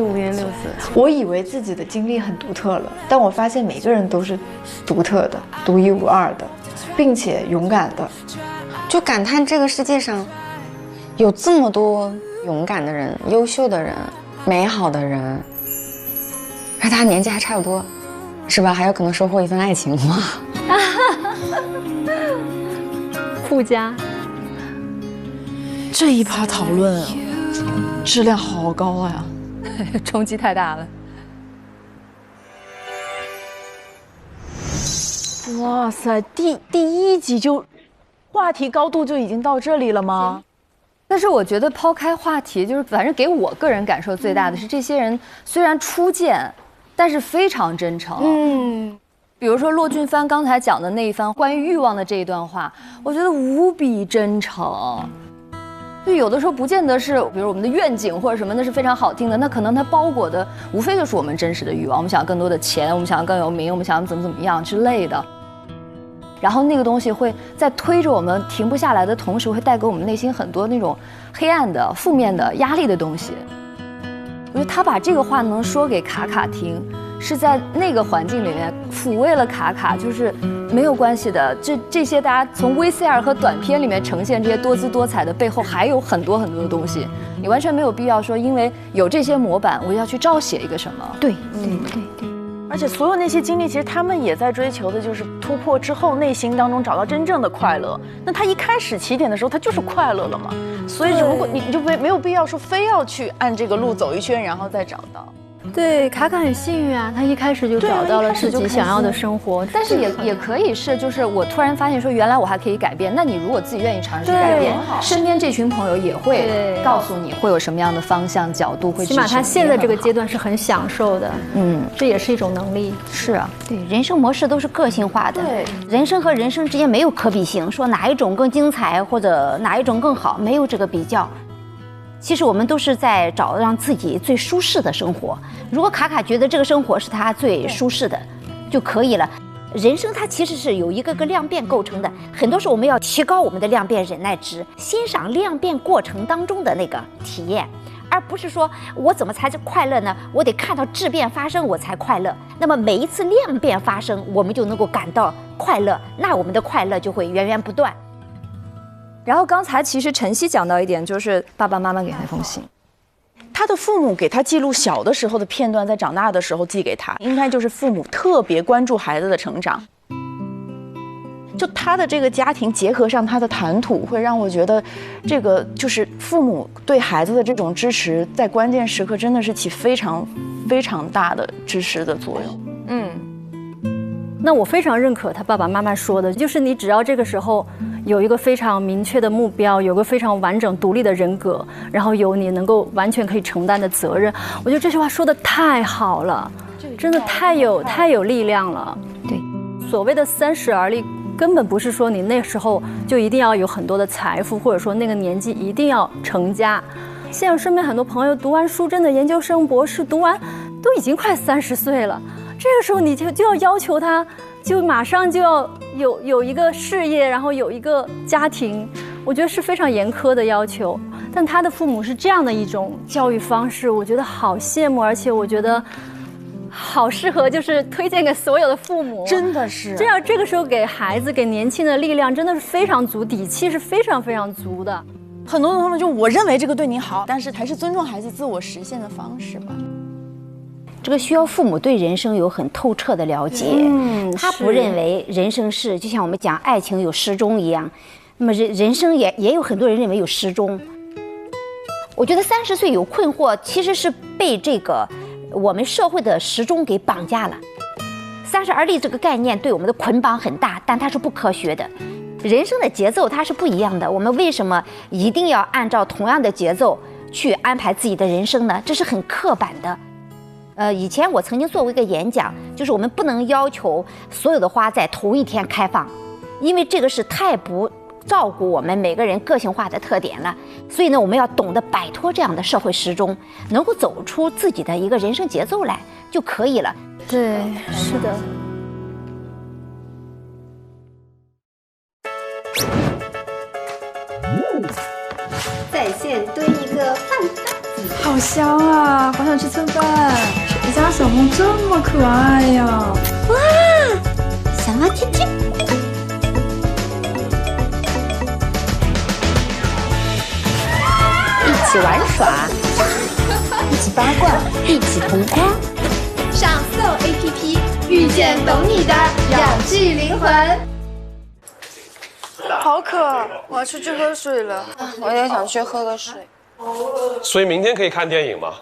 五颜六色。我以为自己的经历很独特了，但我发现每个人都是独特的、独一无二的，并且勇敢的。就感叹这个世界上有这么多勇敢的人、优秀的人、美好的人，而大家年纪还差不多，是吧？还有可能收获一份爱情吗？附加。这一趴讨论质量好高呀，冲击太大了。哇塞，第一集就话题高度就已经到这里了吗？但是我觉得抛开话题，就是反正给我个人感受最大的是，这些人虽然初见，但是非常真诚。比如说骆俊帆刚才讲的那一番关于欲望的这一段话，我觉得无比真诚。就有的时候不见得是，比如我们的愿景或者什么，那是非常好听的，那可能它包裹的无非就是我们真实的欲望，我们想要更多的钱，我们想要更有名，我们想要怎么样之类的。然后那个东西会在推着我们停不下来的同时，会带给我们内心很多那种黑暗的、负面的、压力的东西。我觉得他把这个话能说给卡卡听，是在那个环境里面抚慰了卡卡，就是没有关系的。这些大家从 VCR 和短片里面呈现这些多姿多彩的背后，还有很多很多的东西。你完全没有必要说，因为有这些模板，我要去照写一个什么。对。而且所有那些经历，其实他们也在追求的就是突破之后内心当中找到真正的快乐。那他一开始起点的时候，他就是快乐了嘛。所以如果你就没有必要说非要去按这个路走一圈，然后再找到。对，卡卡很幸运啊，他一开始就找到了自己想要的生活。但是也可以是，就是我突然发现说，原来我还可以改变。那你如果自己愿意尝试改变，身边这群朋友也会告诉你会有什么样的方向、角度，会起码他现在这个阶段是很享受的。这也是一种能力。是啊，对，人生模式都是个性化的。对，人生和人生之间没有可比性，说哪一种更精彩或者哪一种更好，没有这个比较。其实我们都是在找让自己最舒适的生活。如果卡卡觉得这个生活是他最舒适的，就可以了。人生它其实是由一个个量变构成的，很多时候我们要提高我们的量变忍耐值，欣赏量变过程当中的那个体验，而不是说我怎么才是快乐呢？我得看到质变发生我才快乐。那么每一次量变发生，我们就能够感到快乐，那我们的快乐就会源源不断。然后刚才其实晨曦讲到一点，就是爸爸妈妈给他那封信，他的父母给他记录小的时候的片段，在长大的时候寄给他，应该就是父母特别关注孩子的成长。就他的这个家庭结合上他的谈吐，会让我觉得，这个就是父母对孩子的这种支持，在关键时刻真的是起非常非常大的支持的作用。那我非常认可他爸爸妈妈说的，就是你只要这个时候有一个非常明确的目标，有个非常完整独立的人格，然后有你能够完全可以承担的责任，我觉得这句话说的太好了，真的太有力量了。对，所谓的30而立，根本不是说你那时候就一定要有很多的财富，或者说那个年纪一定要成家。现在我身边很多朋友读完书，真的研究生、博士读完，都已经快30岁了。这个时候你就要求他，就马上就要有一个事业，然后有一个家庭，我觉得是非常严苛的要求。但他的父母是这样的一种教育方式，我觉得好羡慕，而且我觉得好适合，就是推荐给所有的父母。真的是这样，这个时候给孩子、给年轻的力量真的是非常足，底气是非常非常足的。很多朋友就我认为这个对你好，但是还是尊重孩子自我实现的方式吧。这个需要父母对人生有很透彻的了解。他不认为人生是就像我们讲爱情有时钟一样，那么人生也有很多人认为有时钟。我觉得30岁有困惑，其实是被这个我们社会的时钟给绑架了。30而立这个概念对我们的捆绑很大，但它是不科学的。人生的节奏它是不一样的，我们为什么一定要按照同样的节奏去安排自己的人生呢？这是很刻板的。以前我曾经做过一个演讲，就是我们不能要求所有的花在同一天开放，因为这个是太不照顾我们每个人个性化的特点了。所以呢，我们要懂得摆脱这样的社会时钟，能够走出自己的一个人生节奏来就可以了。对，是的。在线炖一个饭搭子。好香啊！好想去蹭饭。谁家小萌这么可爱呀？哇，小猫贴贴。一起玩耍，一起八卦，一起同框。上 Soul APP， 遇见懂你的养剧灵魂。好渴，我要出去喝水了。我也想去喝个水。所以明天可以看电影吗？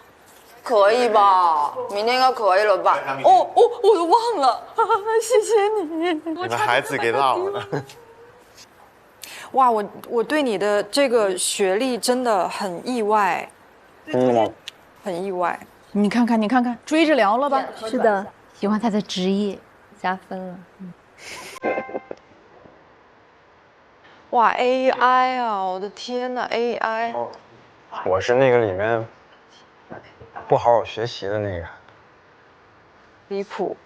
可以吧？明天应该可以了吧？哦，我都忘了，谢谢你。你们孩子给闹了。哇，我对你的这个学历真的很意外。真的吗？很意外。你看看，你看看，追着聊了吧？是的，喜欢他的职业，加分了。哇 ，AI 啊！我的天呐 ，AI！我是那个里面不好好学习的那个。离谱。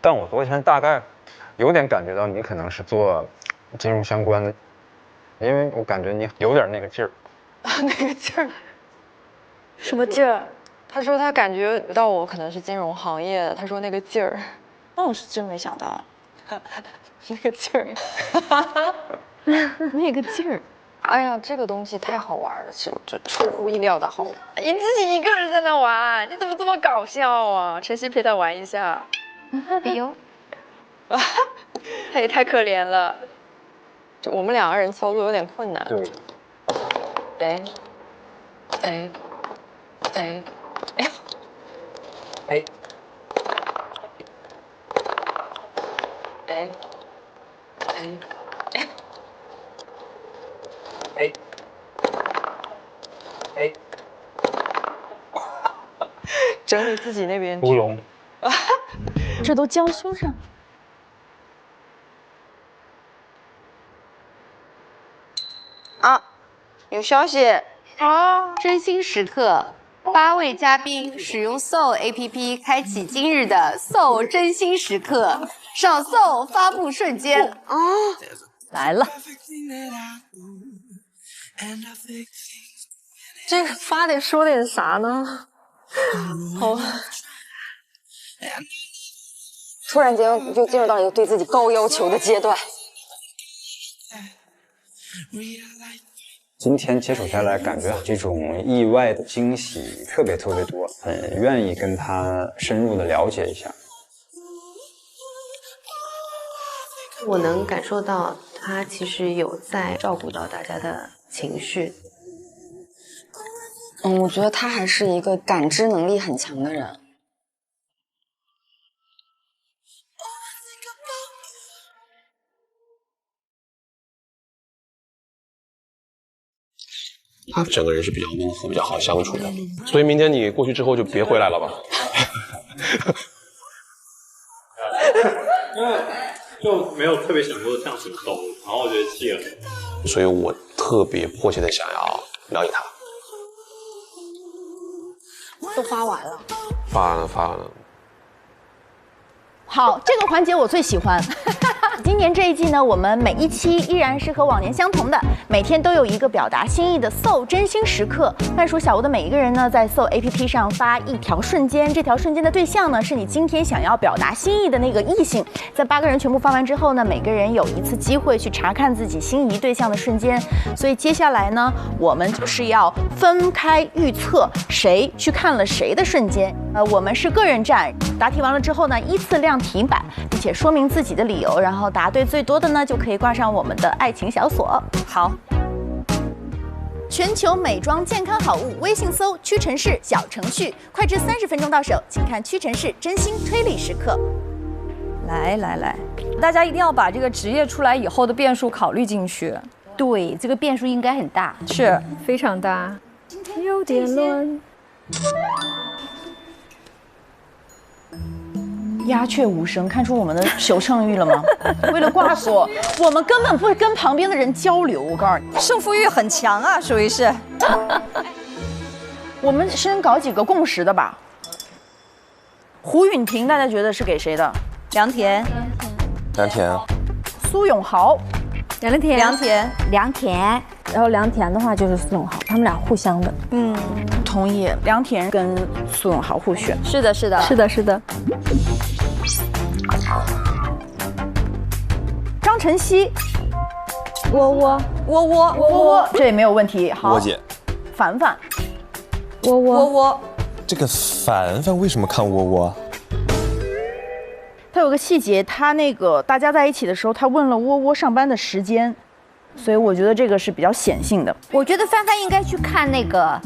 但我昨天大概有点感觉到你可能是做金融相关的，因为我感觉你有点那个劲儿。那个劲儿？什么劲儿？他说他感觉到我可能是金融行业的，他说那个劲儿，那我是真没想到，那个劲儿，那个劲儿，哎呀，这个东西太好玩了，是这出乎意料的好玩。你自己一个人在那玩，你怎么这么搞笑啊？晨曦陪他玩一下。哎呦，他也太可怜了，就我们两个人操作有点困难。对。哎，哎，哎。哎，哎，哎，哎，哎，哎，整理自己那边。乌龙。这都江苏上。啊，有消息啊！真心时刻。8位嘉宾使用 Soul APP 开启今日的 Soul 真心时刻，上 Soul 发布瞬间啊，来了。这个发得说点啥呢？好，突然间就进入到一个对自己高要求的阶段。今天接触下来，感觉这种意外的惊喜特别多，很愿意跟他深入的了解一下。我能感受到他其实有在照顾到大家的情绪。我觉得他还是一个感知能力很强的人。他整个人是比较温和、比较好相处的，所以明天你过去之后就别回来了吧。因为就没有特别想过这样子走，然后我觉得气了，所以我特别迫切的想要了解他。都发完了。发完了。好，这个环节我最喜欢。今年这一季呢，我们每一期依然是和往年相同的，每天都有一个表达心意的 Soul 真心时刻。番薯小屋的每一个人呢，在 Soul APP 上发一条瞬间，这条瞬间的对象呢，是你今天想要表达心意的那个异性。在8个人全部发完之后呢，每个人有一次机会去查看自己心仪对象的瞬间。所以接下来呢，我们就是要分开预测谁去看了谁的瞬间。我们是个人战，答题完了之后呢，依次亮题板，并且说明自己的理由，然后答对最多的呢，就可以挂上我们的爱情小锁。好，全球美妆健康好物，微信搜屈臣氏小程序，快至30分钟到手，请看屈臣氏真心推理时刻。来，大家一定要把这个职业出来以后的变数考虑进去。对，这个变数应该很大，是非常大，有点乱。鸦雀无声，看出我们的求胜欲了吗？为了挂锁，我们根本不会跟旁边的人交流。我告诉你，胜负欲很强啊，属于是。我们先搞几个共识的吧。胡允婷，大家觉得是给谁的？梁田。梁田。苏永豪。梁田。梁田。然后良田的话就是苏永豪，他们俩互相的。同意，良田跟苏永豪互选。是的，是的，是的，是的。张晨曦，窝窝，窝窝，窝窝，这也没有问题。好，窝姐，凡凡，窝窝，窝窝。这个凡凡为什么看窝窝？他有个细节，他那个大家在一起的时候，他问了窝窝上班的时间，所以我觉得这个是比较显性的。我觉得帆帆应该去看那个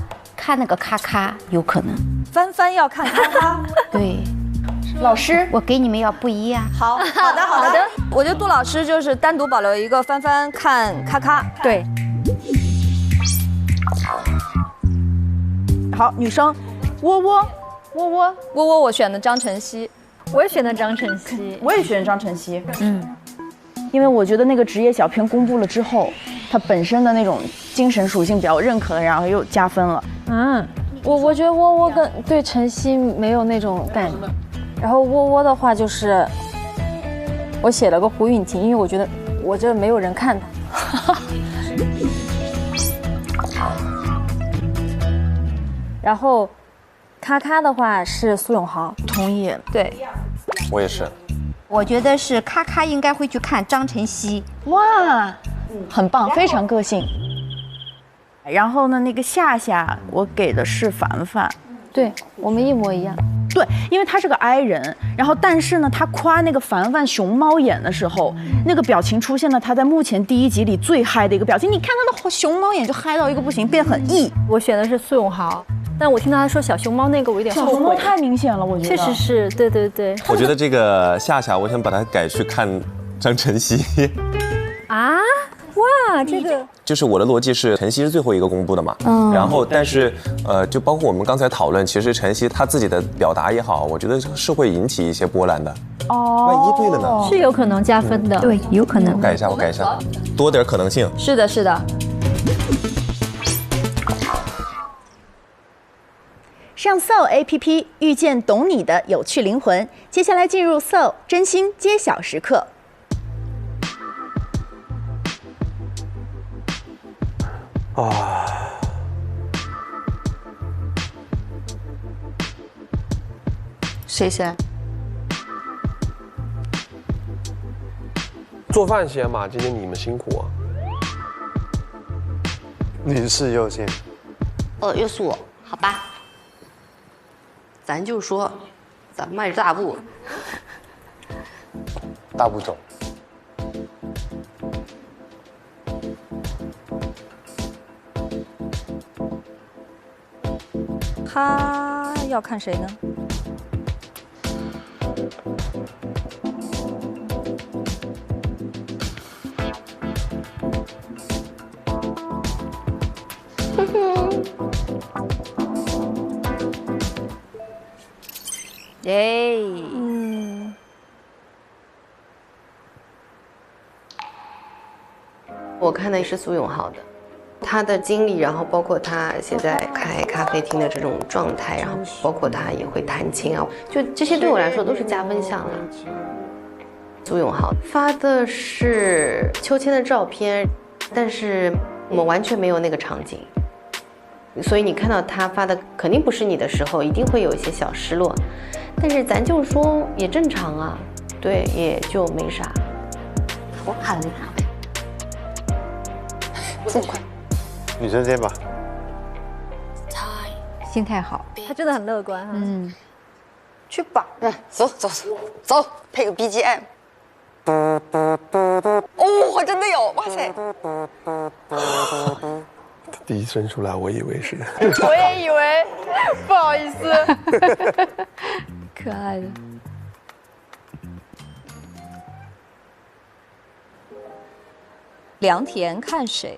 咔咔，有可能。帆帆要看咔咔，对。老师，我给你们要不一样。好的。我觉得杜老师就是单独保留一个帆帆看咔咔。对。好，女生，窝窝，我选的张晨曦。我也选的张晨曦，我也选张晨曦。因为我觉得那个职业小片公布了之后，它本身的那种精神属性比较认可的，然后又加分了。我觉得窝窝跟对晨曦没有那种感觉，然后窝窝的话就是我写了个胡允婷，因为我觉得我这没有人看他。然后咔咔的话是苏永豪，同意。对，我也是。我觉得是咔咔应该会去看张晨曦。哇，很棒，非常个性。然后呢，那个夏夏我给的是凡凡。对，我们一模一样。对，因为他是个 I 人，然后但是呢，他夸那个凡凡熊猫眼的时候，那个表情出现了他在目前第1集里最嗨的一个表情。你看他的熊猫眼就嗨到一个不行，变很 E。我选的是苏永豪。但我听到他说小熊猫那个，我有点后悔。小熊猫太明显了，我觉得。确实是，对对对。我觉得这个夏夏，我想把它改去看张晨曦。啊，哇，这个就是我的逻辑是，晨曦是最后一个公布的嘛。然后，但是就包括我们刚才讨论，其实晨曦他自己的表达也好，我觉得是会引起一些波澜的。万一对了呢？是有可能加分的。对，有可能。我改一下，多点可能性。是的，是的。上 Soul APP 遇见懂你的有趣灵魂，接下来进入 Soul 真心揭晓时刻。谁先？做饭先嘛，今天你们辛苦啊。女士优先。又是我，好吧。咱就说，咱迈着大步，大步走。他要看谁呢？我看的也是苏永豪的，他的经历，然后包括他现在开咖啡厅的这种状态，然后包括他也会弹琴啊，就这些对我来说都是加分项了。苏永豪发的是秋千的照片，但是我们完全没有那个场景，所以你看到他发的肯定不是你的时候，一定会有一些小失落，但是咱就说也正常啊，对，也就没啥。我喊了他。这么快，女生先吧。心态好，他真的很乐观哈。去吧，走，配个 BGM。哦，真的有，哇塞！第一声出来，我以为是。我也以为，不好意思。可爱的。良田看谁？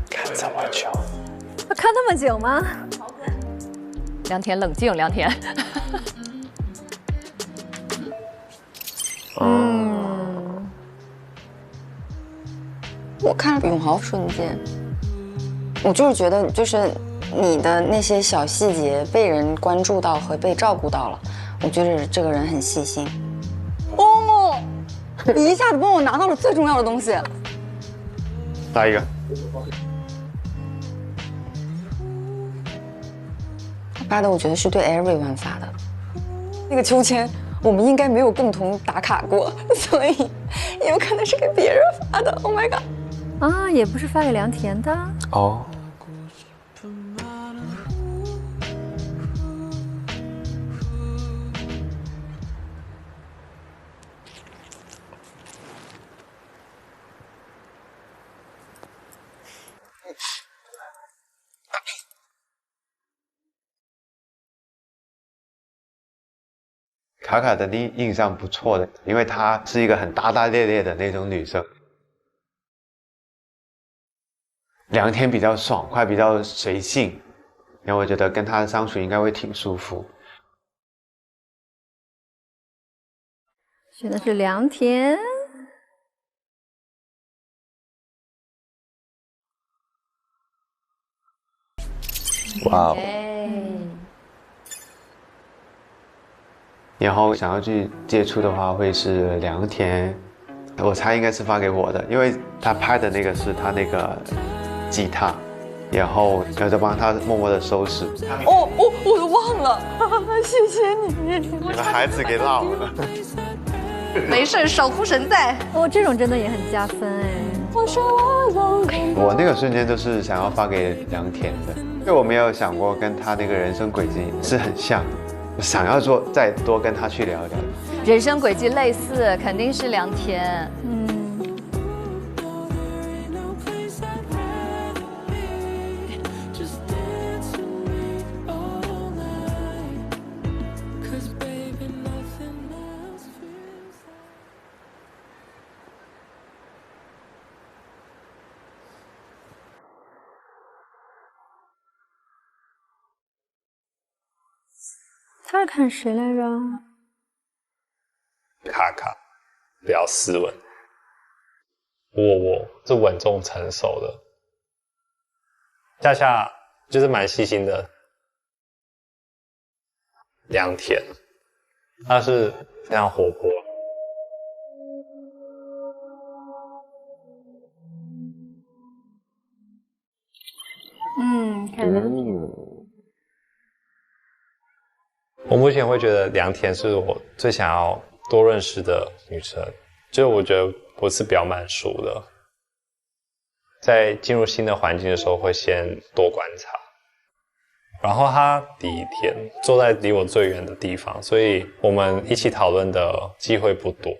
看这么久，要看那么久吗？良田冷静，良田。我看了永豪瞬间，我就是觉得就是你的那些小细节被人关注到和被照顾到了，我觉得这个人很细心。哦，你一下子帮我拿到了最重要的东西。来一个。他发的我觉得是对 everyone 发的。那个秋千我们应该没有共同打卡过，所以也有可能是给别人发的。Oh my god！ 啊，也不是发给良田的哦。卡卡的印象不错的，因为她是一个很大大咧咧的那种女生。聊天比较爽快，比较随性，然后我觉得跟她相处应该会挺舒服。选的是良田。哇哦！然后想要去接触的话，会是良田，我猜应该是发给我的，因为他拍的那个是他那个吉他，然后再帮他默默的收拾。哦，我都忘了，谢谢你。你们孩子给闹了。没事，守护神在。哦，这种真的也很加分哎。我那个瞬间就是想要发给良田的，因为我没有想过跟他那个人生轨迹是很像的。想要再多跟他去聊聊，人生轨迹类似，肯定是良田。他是看谁来着？卡卡，比较斯文。我是稳重成熟的，夏夏就是蛮细心的。良田，他是非常活泼。看来。我目前会觉得良田是我最想要多认识的女生，就是我觉得我是比较慢熟的，在进入新的环境的时候会先多观察。然后她第一天坐在离我最远的地方，所以我们一起讨论的机会不多。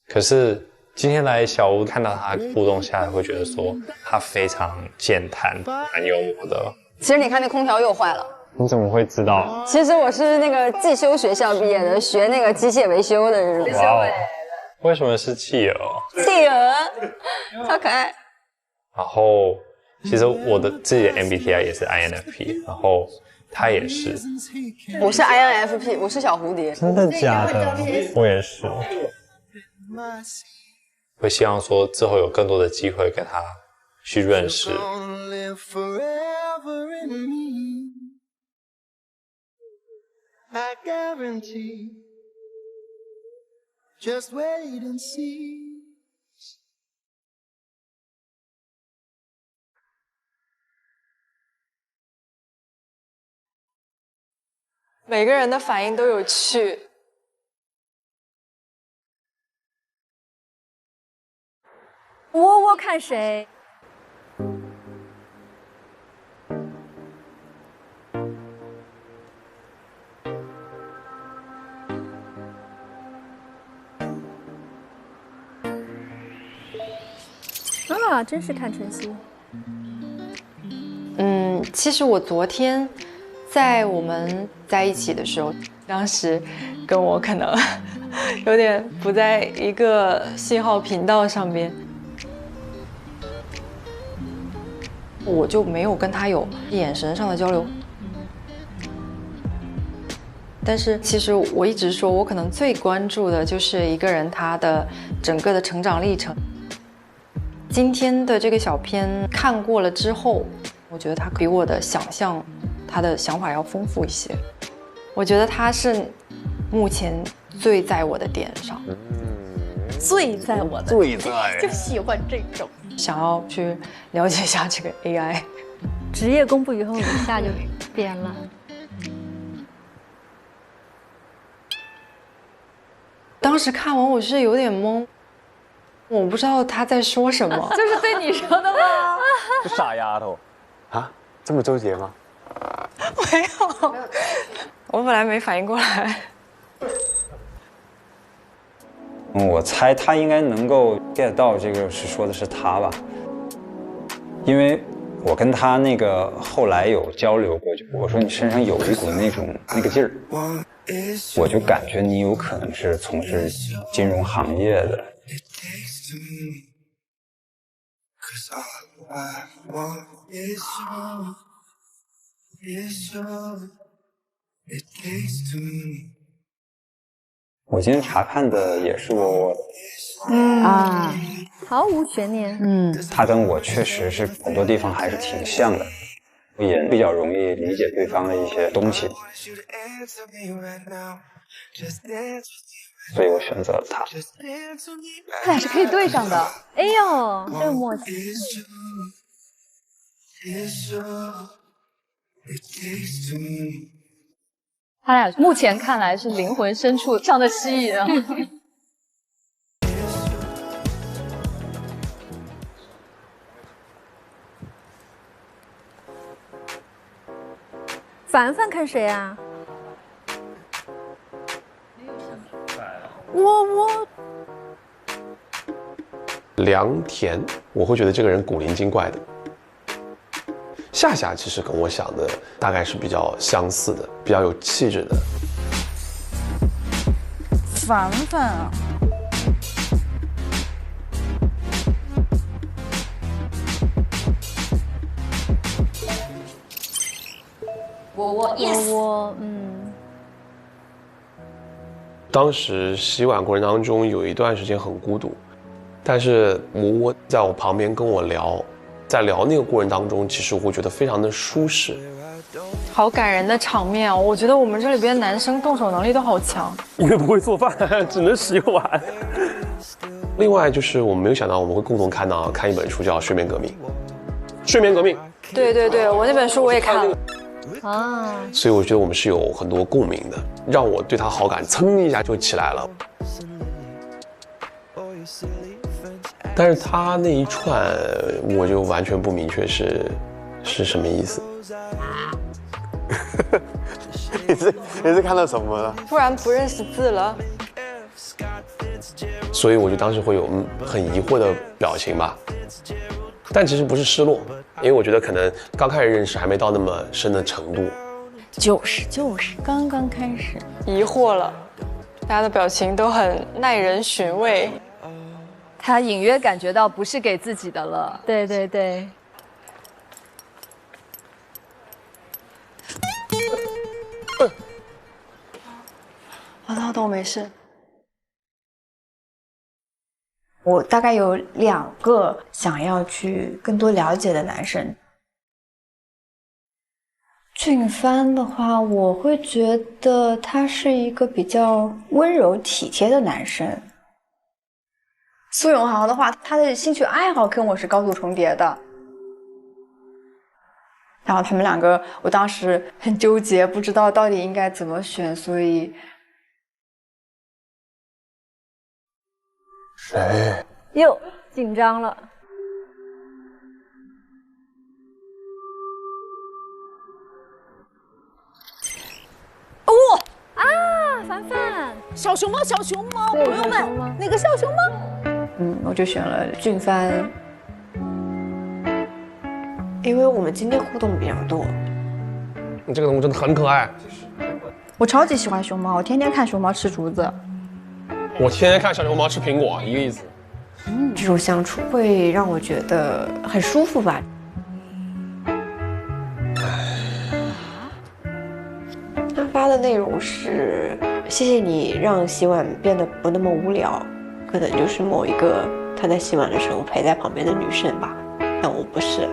可是今天来小屋看到她互动下来，会觉得说她非常健谈，蛮幽默的。其实你看那空调又坏了。你怎么会知道？其实我是那个技修学校毕业的，学那个机械维修的这种。哇哦！为什么是企鹅？企鹅，超可爱。然后，其实我的自己的 MBTI 也是 INFP， 然后他也是。我是 INFP， 我是小蝴蝶。真的假的？我也是。会希望说之后有更多的机会跟他去认识。I guarantee. Just wait and see. 每个人的反应都有趣。我看谁？啊，真是看晨曦。其实我昨天在我们在一起的时候，当时跟我可能有点不在一个信号频道上边，我就没有跟他有眼神上的交流。但是其实我一直说，我可能最关注的就是一个人他的整个的成长历程。今天的这个小片看过了之后，我觉得他比我的想象，他的想法要丰富一些。我觉得他是目前最在我的点上，最在我的最在，就喜欢这种，想要去了解一下这个 AI。职业公布以后，一下就变了。当时看完我是有点懵，我不知道他在说什么。就是对你说的吗？这傻丫头啊，这么纠结吗？没有，我本来没反应过来。我猜他应该能够 get 到这个是说的是他吧，因为我跟他那个后来有交流过，我说你身上有一股那个劲儿，我就感觉你有可能是从事金融行业的。我今天查看的也是窝窝的，毫无悬念。他跟我确实是很多地方还是挺像的，也比较容易理解对方的一些东西，所以我选择了他。他俩是可以对上的。哎呦，这个默契。他俩目前看来是灵魂深处上的吸引啊。凡凡看谁啊？我良田，我会觉得这个人古灵精怪的。夏夏其实跟我想的大概是比较相似的，比较有气质的。凡凡啊，我当时洗碗过程当中有一段时间很孤独，但是窝窝在我旁边跟我聊，在聊那个过程当中，其实我会觉得非常的舒适。好感人的场面哦！我觉得我们这里边男生动手能力都好强，因为不会做饭，只能洗碗。另外就是我们没有想到我们会共同看一本书叫《睡眠革命》。睡眠革命。对对对，我那本书我也看了。啊，所以我觉得我们是有很多共鸣的，让我对他好感噌一下就起来了。但是他那一串我就完全不明确是什么意思。你是看到什么了？突然不认识字了。所以我就当时会有很疑惑的表情吧，但其实不是失落，因为我觉得可能刚开始认识还没到那么深的程度。就是刚刚开始疑惑了，大家的表情都很耐人寻味。他隐约感觉到不是给自己的了。对对对。好的，我没事。我大概有2个想要去更多了解的男生。俊帆的话，我会觉得他是一个比较温柔体贴的男生。苏永豪的话，他的兴趣爱好跟我是高度重叠的。然后他们2个，我当时很纠结，不知道到底应该怎么选，所以谁？哟，紧张了。哦啊，凡凡，小熊猫，朋友们，那个小熊猫。我就选了俊帆，因为我们今天互动比较多。你这个动物真的很可爱。我超级喜欢熊猫，我天天看熊猫吃竹子。我天天看小熊猫吃苹果，一个意思。这种相处会让我觉得很舒服吧。他发的的内容是谢谢你让洗碗变得不那么无聊，可能就是某一个他在洗碗的时候陪在旁边的女生吧，但我不是。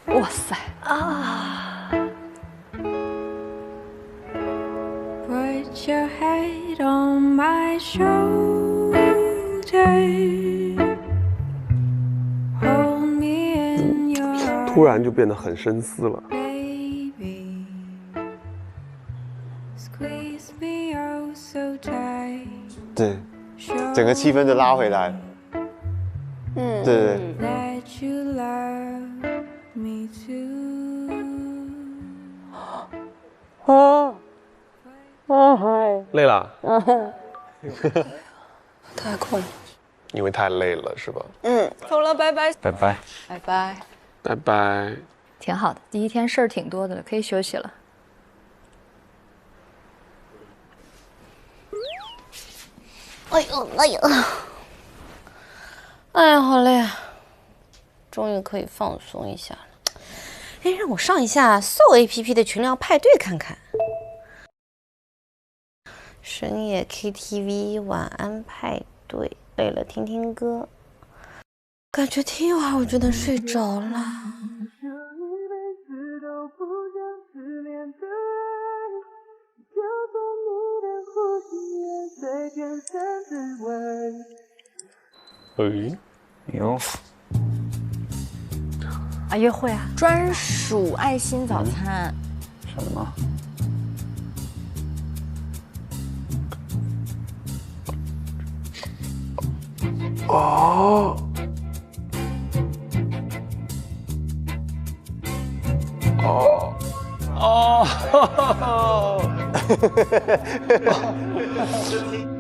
哇塞啊！Put your head on my shoulder, hold me in your arms, 突然就变得很深思了。 baby. Squeeze me oh so tight. 对，整个气氛就拉回来了。对。 That you love me too. 累了？太困了。因为太累了是吧？走了，拜拜。拜拜。拜拜，拜拜。挺好的，第一天事儿挺多的了，可以休息了。哎呦哎呦，哎呀，好累啊！终于可以放松一下了。哎，让我上一下 Soul APP 的群聊派对看看。深夜 KTV 晚安派对，累了听听歌，感觉听一会儿我就能睡着了。有啊，约会啊，专属爱心早餐。什么？哦。哦。哦。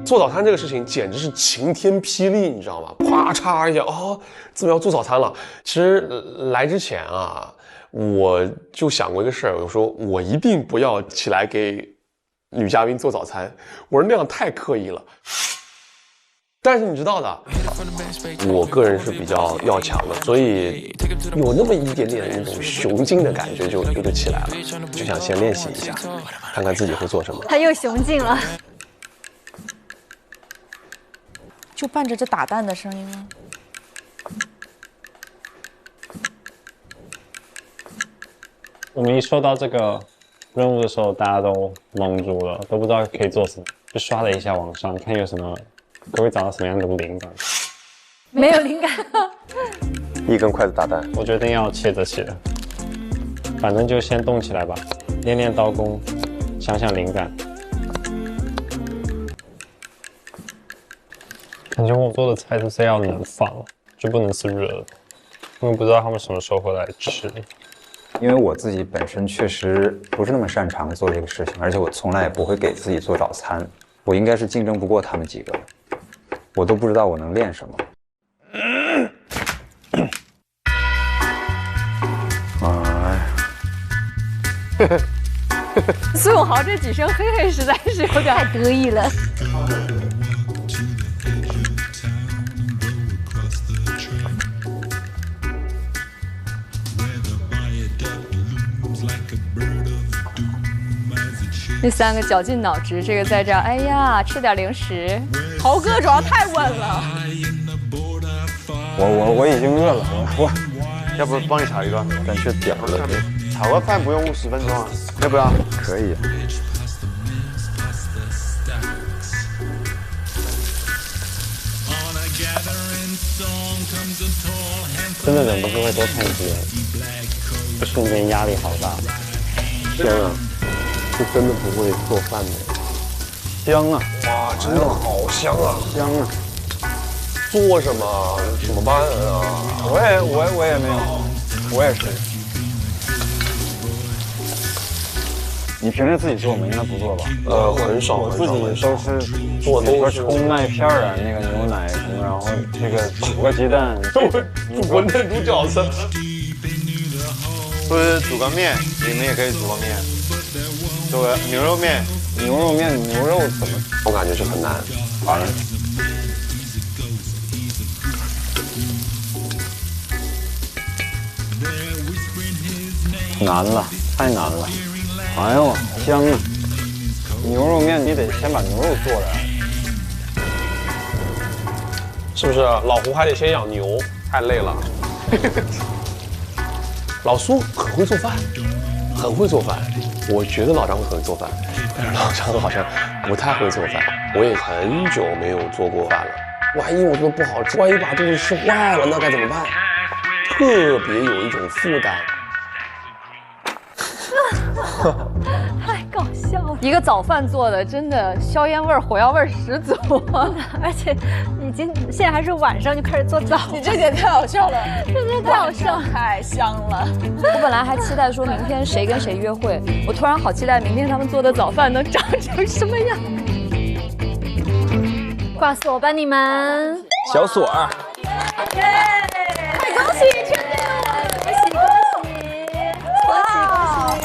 做早餐这个事情简直是晴天霹雳，你知道吗？啪嚓一下，哦，怎么要做早餐了？其实来之前啊，我就想过一个事儿，我说我一定不要起来给女嘉宾做早餐，我说那样太刻意了。但是你知道的，我个人是比较要强的，所以有那么一点点那种雄劲的感觉就起来了，就想先练习一下，看看自己会做什么。他又雄劲了。就伴着这打蛋的声音吗？我们一收到这个任务的时候，大家都懵住了，都不知道可以做什么，就刷了一下网上，看有什么，可会找到什么样的灵感。没有灵感。一根筷子打蛋，我决定要切着切，反正就先动起来吧，练练刀工，想想灵感。感觉我做的菜是要能放，就不能是热的，因为不知道他们什么时候会来吃。因为我自己本身确实不是那么擅长做这个事情，而且我从来也不会给自己做早餐，我应该是竞争不过他们几个，我都不知道我能练什么。苏永豪这几声嘿嘿实在是有点太得意了。那三个绞尽脑汁，这个在这儿，哎呀，吃点零食。豪哥主要太稳了。我已经饿了，我要不帮你炒一个？但是点了，炒个饭不用10分钟啊，要不要？可以。真的忍不住会多看几眼，这瞬间压力好大。天啊！是真的不会做饭的，香啊！哇，真的好香啊！香啊！做什么？怎么办啊？我也没有，我也是。你平时自己做吗？应该不做吧？很少。我自己都是做，比如说冲麦片啊，那个牛奶什么，然后这个煮个鸡蛋，煮馄饨、煮饺子，或者煮个面，你们也可以煮个面。做个牛肉面，牛肉面牛肉怎么？我感觉是很难。完了。难了，太难了！哎呦，香啊！牛肉面你得先把牛肉做来，是不是？老胡还得先养牛，太累了。老苏很会做饭，很会做饭。我觉得老张会很会做饭，但是老张好像不太会做饭。我也很久没有做过饭了，万一我做的不好吃，万一把肚子吃坏了，那该怎么办？特别有一种负担。太搞笑了！一个早饭做的，真的硝烟味儿、火药味儿十足，而且现在还是晚上就开始做早饭，你这点太好笑了，真的太好笑，太香了。我本来还期待说明天谁跟谁约会，我突然好期待明天他们做的早饭能长成什么样。挂锁吧你们！小锁儿。恭喜全天了！恭喜恭喜！哇！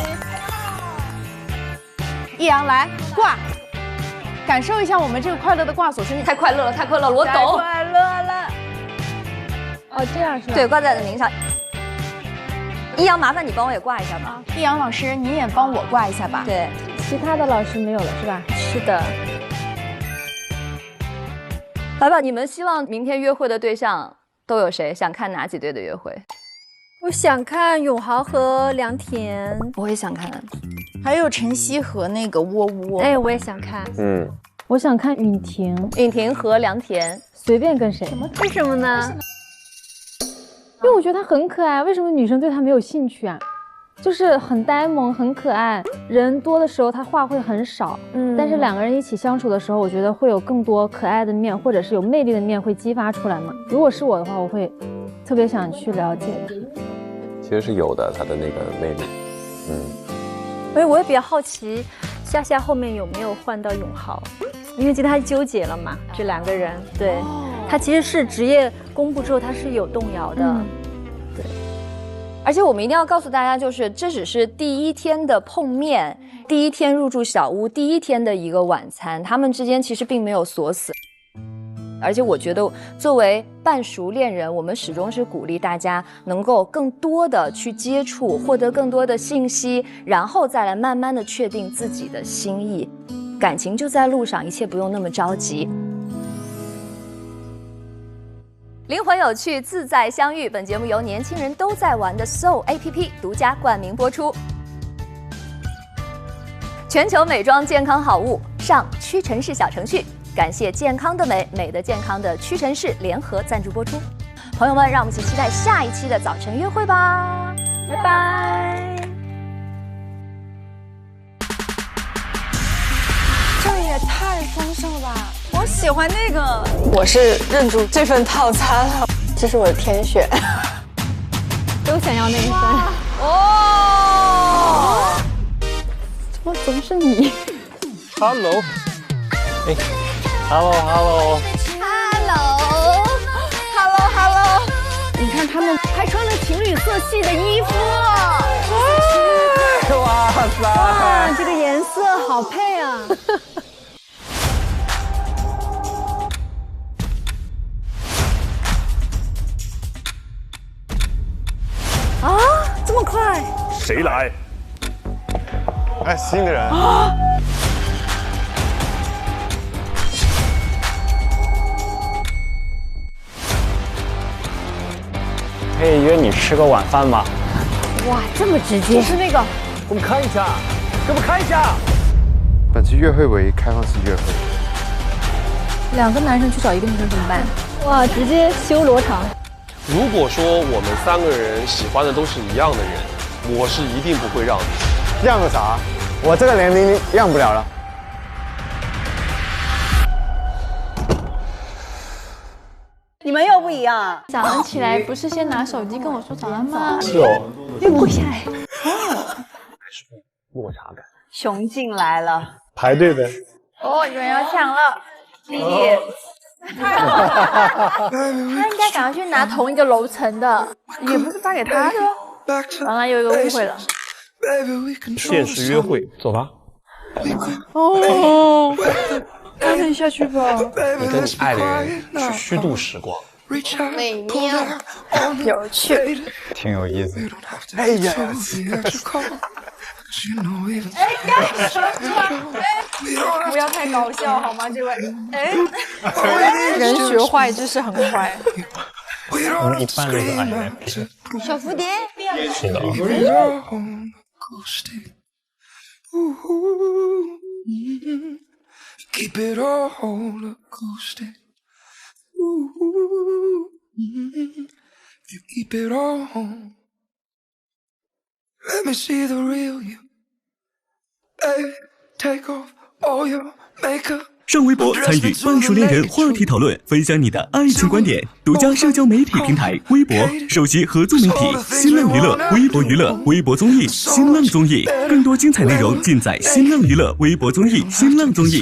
易阳来挂，感受一下我们这个快乐的挂锁声音。太快乐了，太快乐了，我懂。太快乐了。哦，这样是吧？对，挂在你的名上。易阳，麻烦你帮我也挂一下吧。易阳老师，你也帮我挂一下吧。对，其他的老师没有了是吧？是的。来吧，你们希望明天约会的对象都有谁？想看哪几对的约会？我想看永豪和梁田，我也想看，还有晨曦和那个窝窝。哎，我也想看。我想看允婷，允婷和梁田，随便跟谁。为什么呢？因为我觉得他很可爱，为什么女生对他没有兴趣啊？就是很呆萌，很可爱。人多的时候他话会很少，但是两个人一起相处的时候，我觉得会有更多可爱的面，或者是有魅力的面会激发出来嘛。如果是我的话，我会特别想去了解。其实是有的，他的那个魅力。所以我也比较好奇，夏夏后面有没有换到永豪，因为其实他纠结了嘛，这两个人。对，他其实是职业公布之后，他是有动摇的。对。而且我们一定要告诉大家，就是这只是第一天的碰面，第一天入住小屋，第一天的一个晚餐，他们之间其实并没有锁死。而且我觉得作为半熟恋人，我们始终是鼓励大家能够更多的去接触，获得更多的信息，然后再来慢慢的确定自己的心意。感情就在路上，一切不用那么着急。灵魂有趣，自在相遇。本节目由年轻人都在玩的 Soul APP 独家冠名播出。全球美妆健康好物上屈臣氏小程序，感谢健康的美，美的健康的屈臣氏联合赞助播出。朋友们，让我们一起期待下一期的早晨约会吧，拜拜。这也太丰盛了吧！我喜欢那个，我是认住这份套餐了，这是我的天选，都想要那一份。哦，怎么总是你 ？Hello， 哎 ，Hello， 你看他们还穿了情侣色系的衣服，哇塞！哇，这个颜色好配啊！啊，这么快？谁来？哎，新的人。啊！可以约你吃个晚饭吗？哇，这么直接！就是那个，我们看一下，给我们看一下。本次约会为开放式约会。两个男生去找一个女生怎么办？哇，直接修罗场。如果说我们三个人喜欢的都是一样的人，我是一定不会让的。让个啥？我这个年龄让不了了。你们又不一样。早上起来不是先拿手机跟我说早安吗？是哦。又跪下来。落差感。雄竞来了。排队呗。哦，有人要抢了，弟弟。他应该赶快去拿同一个楼层的，也不是发给他的。完了，有一个误会了。现实约会，走吧。哦，赶紧下去吧。你跟你爱的人去虚度时光，美妙，有趣，挺有意思。哎呀，不要太搞笑好吗？这位，人学坏知识很快。一半就是爱人。小蝴蝶，是的。Keep it all roller coaster. You keep it all. Let me see the real you. Baby, take off all your makeup.上微博参与半熟恋人话题讨论，分享你的爱情观点。独家社交媒体平台微博，首席合作媒体新浪娱乐、微博娱乐、微博综艺、新浪综艺，更多精彩内容尽在新浪娱乐、微博综艺、新浪综艺。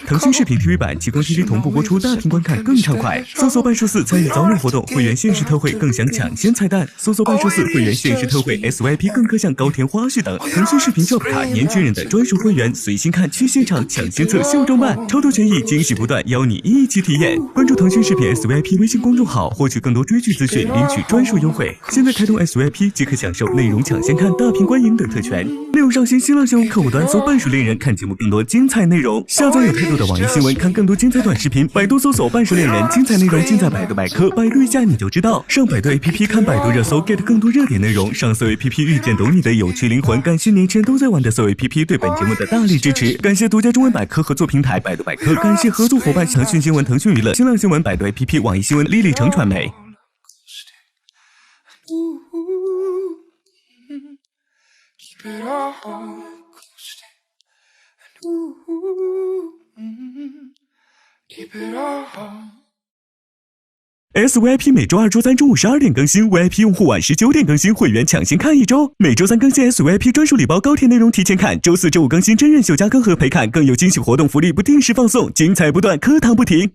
腾讯视频 TV 版提供 TV 同步播出，大屏观看更畅快。搜索半数4参与早鸟活动，会员限时特惠更享抢先菜单。搜索半数4会员限时特惠 SYP 更可享高甜花絮等。腾讯视频 Job 卡年轻人的专属会员，随心看去现场抢先测秀中办。超多权益，惊喜不断，邀你一起体验。关注腾讯视频 SYP 微信公众号，获取更多追剧资讯，领取专属优惠。现在开通 SYP 即可享受内容抢先看、大屏观影等特权。内容上新新浪新闻客户端搜半熟恋人，看节目更多精彩内容。下载有态度的网易新闻，看更多精彩短视频。百度搜索半熟恋人，精彩内容尽在百度百科，百度一下你就知道。上百度 APP 看百度热搜 ，get 更多热点内容。上搜 APP 遇见懂你的有趣灵魂。感谢年轻人都在玩的搜 APP 对本节目的大力支持。感谢独家中文百科合作平台百度百科。感谢合作伙伴腾讯新闻、腾讯娱乐、新浪新闻、百度 APP、网易新闻、丽丽城传媒。SYP 每周2、周3中午12点更新 ，VIP 用户晚19点更新，会员抢先看1周。每周3更新 SYP 专属礼包高甜内容提前看，周4、周5更新真人秀加更和陪看，更有惊喜活动福利不定时放送，精彩不断，课堂不停。